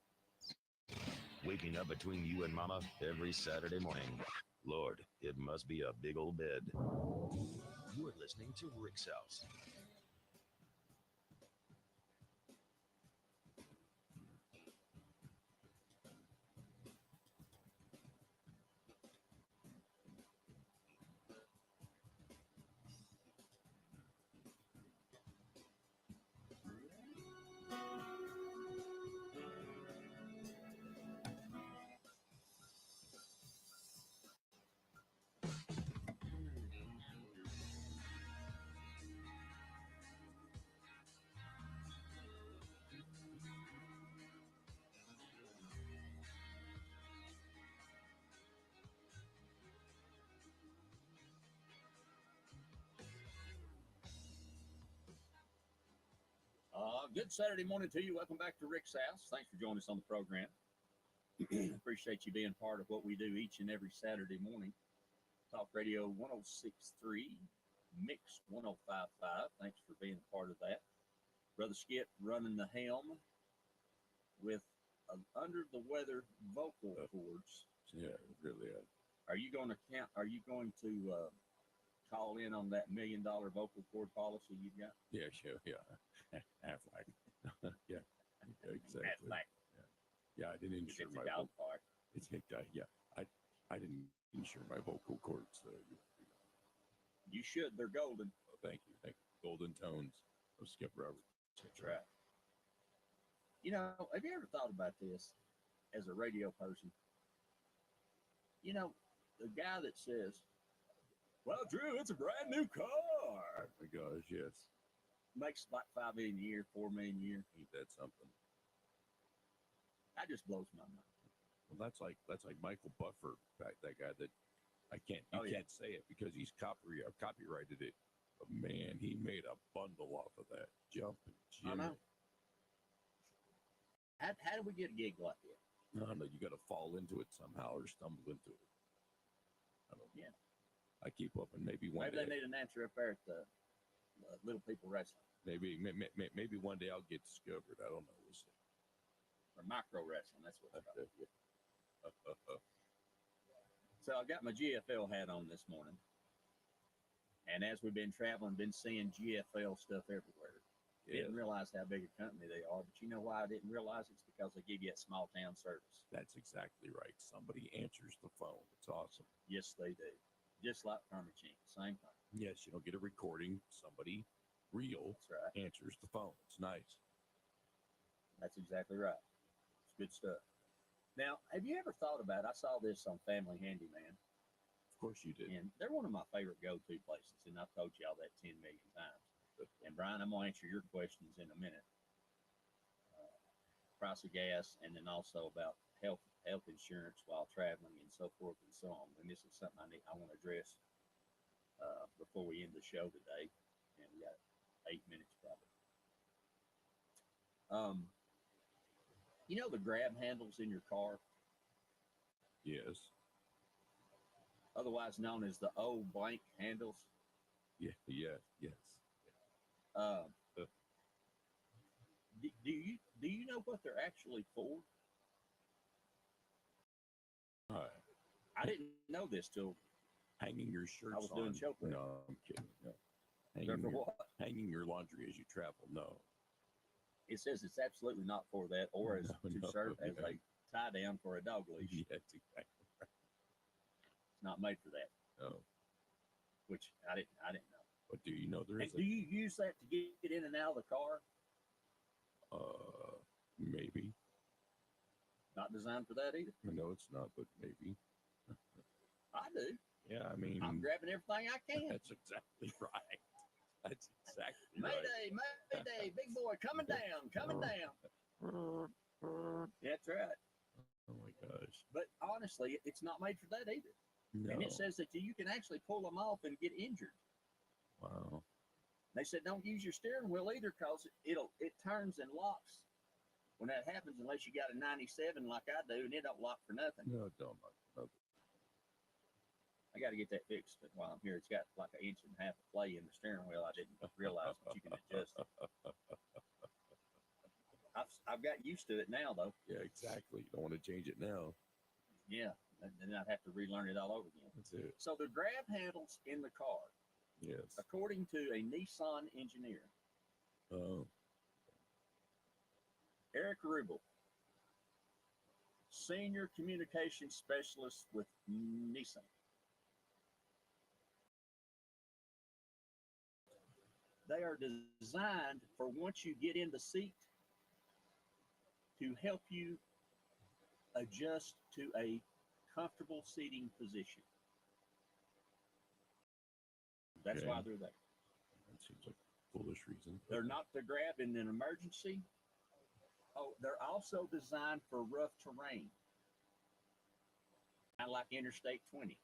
Waking up between you and Mama every Saturday morning. Lord, it must be a big old bed. You are listening to Rick's House. Good Saturday morning to you. Welcome back to Rick's House. Thanks for joining us on the program. Appreciate you being part of what we do each and every Saturday morning. Talk Radio 106.3, Mix 105.5. Thanks for being a part of that. Brother Skip running the helm with under the weather vocal cords. Yeah, really. Are you going to call in on that $1 million vocal cord policy you got? Yeah, sure. Yeah. Aflac. Yeah. Exactly. Aflac. Yeah, I didn't insure my dog park. Yeah, I didn't insure my vocal cords. You should. They're golden. Oh, thank you. Golden tones of Skip Roberts. That's right. You know, have you ever thought about this as a radio person? You know, the guy that says, "Well, Drew, it's a brand new car." Oh my gosh, yes. Makes like $5 million a year, $4 million a year. Ain't that something? That just blows my mind. Well, that's like Michael Buffer, that guy that can't say it because he's copyrighted it. But man, he made a bundle off of that. Jumping Jimmy. I know. How do we get a gig like that? No, you got to fall into it somehow or stumble into it. I don't know. Yeah. I keep up, and maybe one Maybe day. they need an answer up there at the Little People Wrestling. Maybe one day I'll get discovered. I don't know. We'll see. Or micro wrestling. That's what it's called. Yeah. So I got my GFL hat on this morning. And as we've been traveling, been seeing GFL stuff everywhere. Yeah. Didn't realize how big a company they are, but you know why I didn't realize it's because they give you that small town service. That's exactly right. Somebody answers the phone. It's awesome. Yes, they do. Just like Permachine, same thing. Yes, you don't get a recording. Somebody real answers the phone. It's nice. That's exactly right. It's good stuff. Now, have you ever thought about, I saw this on Family Handyman. Of course you did. And they're one of my favorite go-to places, and I've told y'all that 10 million times. And Brian, I'm going to answer your questions in a minute. Price of gas, and then also about health insurance while traveling and so forth and so on. And this is something I want to address before we end the show today. And we got 8 minutes probably. You know the grab handles in your car? Yes. Otherwise known as the O blank handles? Yeah, yes. Do you know what they're actually for? I didn't know this till hanging your shirts. I was doing show prep. No, I'm kidding. No. Hanging your laundry as you travel. No. It says it's absolutely not for that, or as to serve as a tie down for a dog leash. Yes, exactly. It's not made for that. No. Which I didn't know. But do you know there is? Do you use that to get in and out of the car? Maybe. Not designed for that either. No, it's not, but maybe. I do. Yeah, I mean, I'm grabbing everything I can. That's exactly right. That's exactly right. Mayday, big boy, coming down. That's right. Oh my gosh. But honestly, it's not made for that either. No. And it says that you can actually pull them off and get injured. Wow. They said don't use your steering wheel either because it turns and locks when that happens unless you got a 97 like I do, and it don't lock for nothing. No, don't lock for nothing. I got to get that fixed while I'm here. It's got like 1.5 inches of play in the steering wheel. I didn't realize that you can adjust it. I've got used to it now, though. Yeah, exactly. You don't want to change it now. Yeah, and then I'd have to relearn it all over again. That's it. So the grab handles in the car, yes, according to a Nissan engineer, Eric Rubel, senior communication specialist with Nissan. They are designed for once you get in the seat to help you adjust to a comfortable seating position. That's why they're there. That seems like a foolish reason. They're not to grab in an emergency. Oh, they're also designed for rough terrain, kind of like Interstate 20.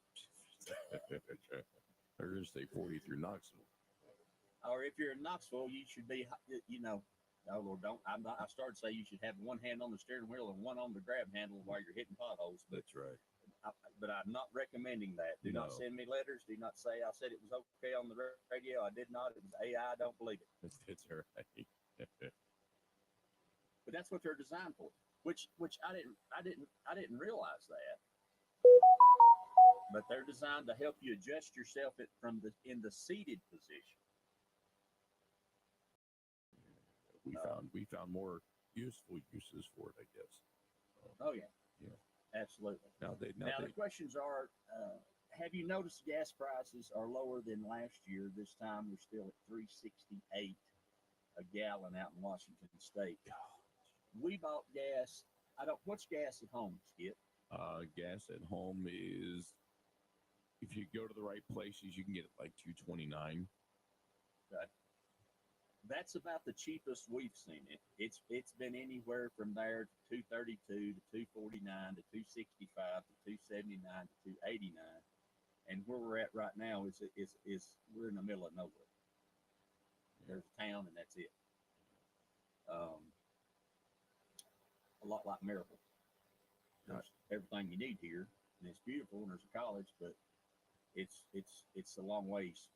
Or Interstate 40 through Knoxville. Or if you're in Knoxville, you should be, Oh Lord, don't. I started to say you should have one hand on the steering wheel and one on the grab handle while you're hitting potholes. That's right. But I'm not recommending that. Do not No. send me letters. Do not say I said it was okay on the radio. I did not. It was AI. Don't believe it. That's right. But that's what they're designed for. Which I didn't realize that. But they're designed to help you adjust yourself in the seated position. We found more useful uses for it, I guess. Oh yeah. Yeah. Absolutely. Now the they questions are: have you noticed gas prices are lower than last year? This time we're still at $3.68 a gallon out in Washington State. We bought gas. What's gas at home, Skip? gas at home is, if you go to the right places, you can get it like $2.29. Okay. That's about the cheapest we've seen it. It's been anywhere from there to $2.32 to $2.49 to $2.65 to $2.79 to $2.89, and where we're at right now is we're in the middle of nowhere. There's a town and that's it. A lot like Miracle. There's everything you need here, and it's beautiful, and there's a college, but it's a long ways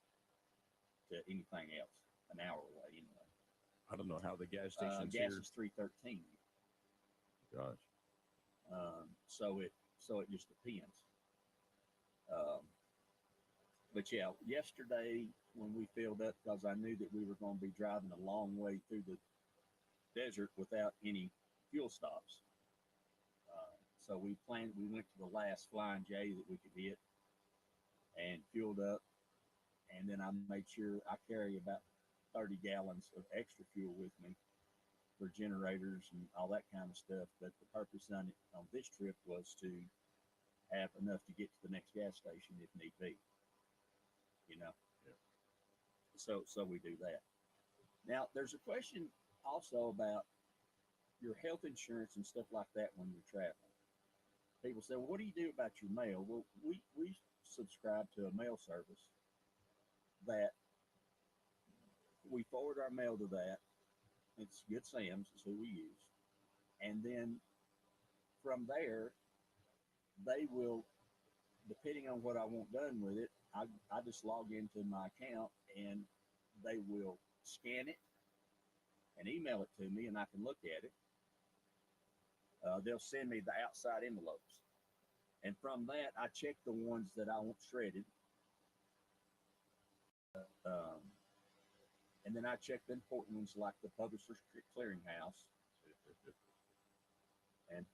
to anything else. An hour away anyway. I don't know how the gas stations gas here. is $3.13. Gosh. So it just depends. But yeah, yesterday when we filled up, because I knew that we were going to be driving a long way through the desert without any fuel stops. So we went to the last Flying J that we could hit and fueled up. And then I made sure I carry about 30 gallons of extra fuel with me for generators and all that kind of stuff. But the purpose on this trip was to have enough to get to the next gas station if need be. You know? Yeah. So we do that. Now, there's a question also about your health insurance and stuff like that when you're traveling. People say, well, what do you do about your mail? Well, we subscribe to a mail service that we forward our mail to that. It's Good Sam's is who we use. And then from there, they will, depending on what I want done with it, I just log into my account and they will scan it and email it to me and I can look at it. They'll send me the outside envelopes. And from that, I check the ones that I want shredded. And then I check the important ones like the Publishers Clearinghouse and,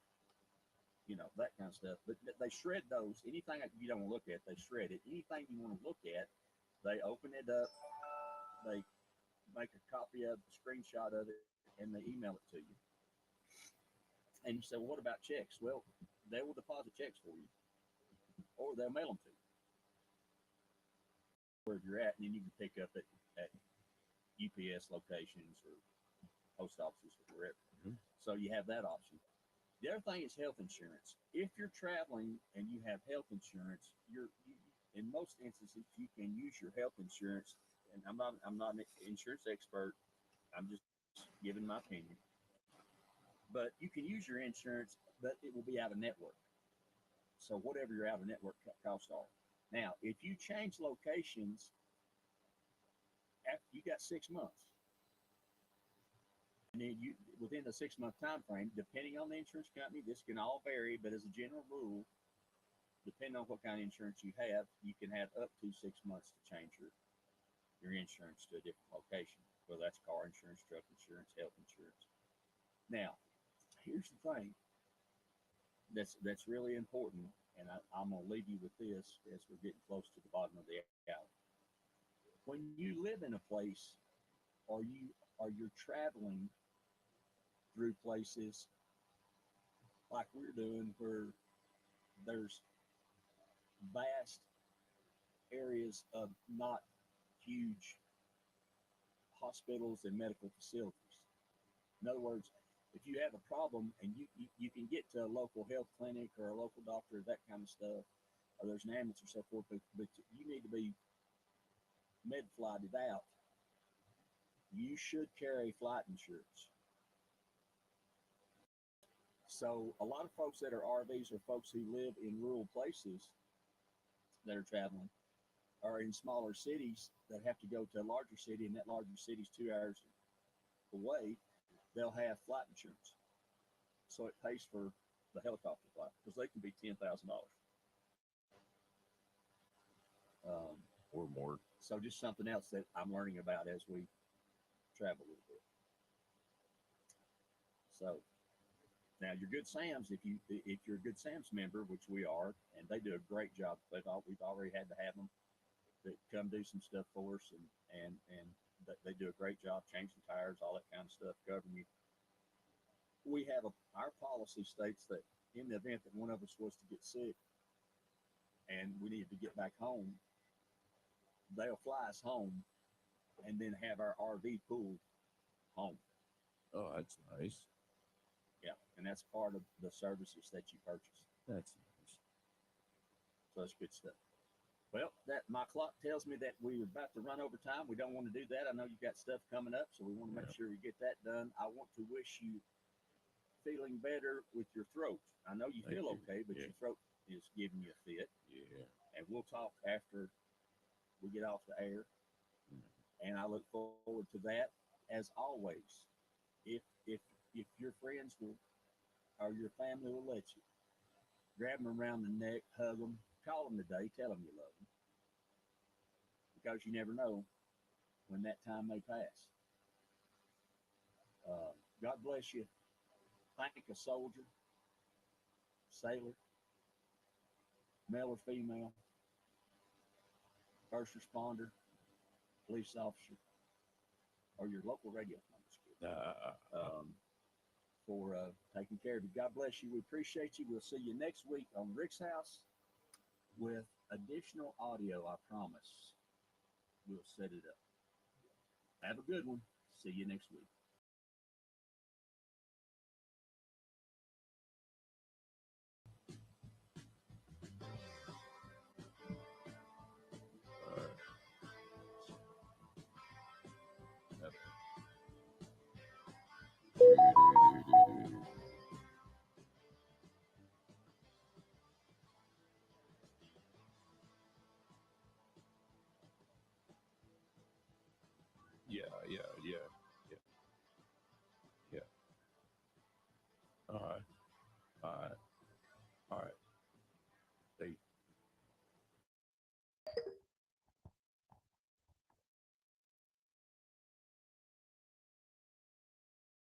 you know, that kind of stuff. But they shred those. Anything you don't want to look at, they shred it. Anything you want to look at, they open it up, they make a copy of the screenshot of it, and they email it to you. And you say, well, what about checks? Well, they will deposit checks for you, or they'll mail them to you where you're at, and then you can pick up at UPS locations or post offices or wherever. Mm-hmm. So you have that option. The other thing is health insurance. If you're traveling and you have health insurance, in most instances you can use your health insurance. And I'm not an insurance expert. I'm just giving my opinion. But you can use your insurance, but it will be out of network. So whatever your out of network costs are. Now, if you change locations, after you got 6 months, and then you within the 6 month time frame, depending on the insurance company, this can all vary, but as a general rule, depending on what kind of insurance you have, you can have up to 6 months to change your insurance to a different location, whether that's car insurance, truck insurance, health insurance. Now, here's the thing that's really important, and I'm going to leave you with this as we're getting close to the bottom of the hour. When you live in a place or you're traveling through places like we're doing where there's vast areas of not huge hospitals and medical facilities. In other words, if you have a problem and you can get to a local health clinic or a local doctor, that kind of stuff, or there's an ambulance or so forth, but you need to be med-flighted out, you should carry flight insurance. So a lot of folks that are RVs are folks who live in rural places that are traveling, or in smaller cities that have to go to a larger city, and that larger city's 2 hours away. They'll have flight insurance, so it pays for the helicopter flight because they can be $10,000 or more. So just something else that I'm learning about as we travel a little bit. So now your Good Sam's, if you're a Good Sam's member, which we are, and they do a great job. We've already had to have them that come do some stuff for us, and they do a great job changing tires, all that kind of stuff, covering you. We have our policy states that in the event that one of us was to get sick and we needed to get back home, they'll fly us home and then have our RV pulled home. Oh, that's nice. Yeah, and that's part of the services that you purchase. That's nice. So that's good stuff. Well, my clock tells me that we're about to run over time. We don't want to do that. I know you got stuff coming up, so we want to make sure we get that done. I want to wish you feeling better with your throat. I know you Thank feel you. okay, but Yeah. your throat is giving you a fit. Yeah. And we'll talk after we get off the air. And I look forward to that. As always, if your friends will, or your family will let you, grab them around the neck, hug them, call them today, tell them you love them, because you never know when that time may pass. God bless you. Thank a soldier, sailor, male or female, first responder, police officer, or your local radio for taking care of you. God bless you. We appreciate you. We'll see you next week on Rick's House with additional audio, I promise. We'll set it up. Have a good one. See you next week.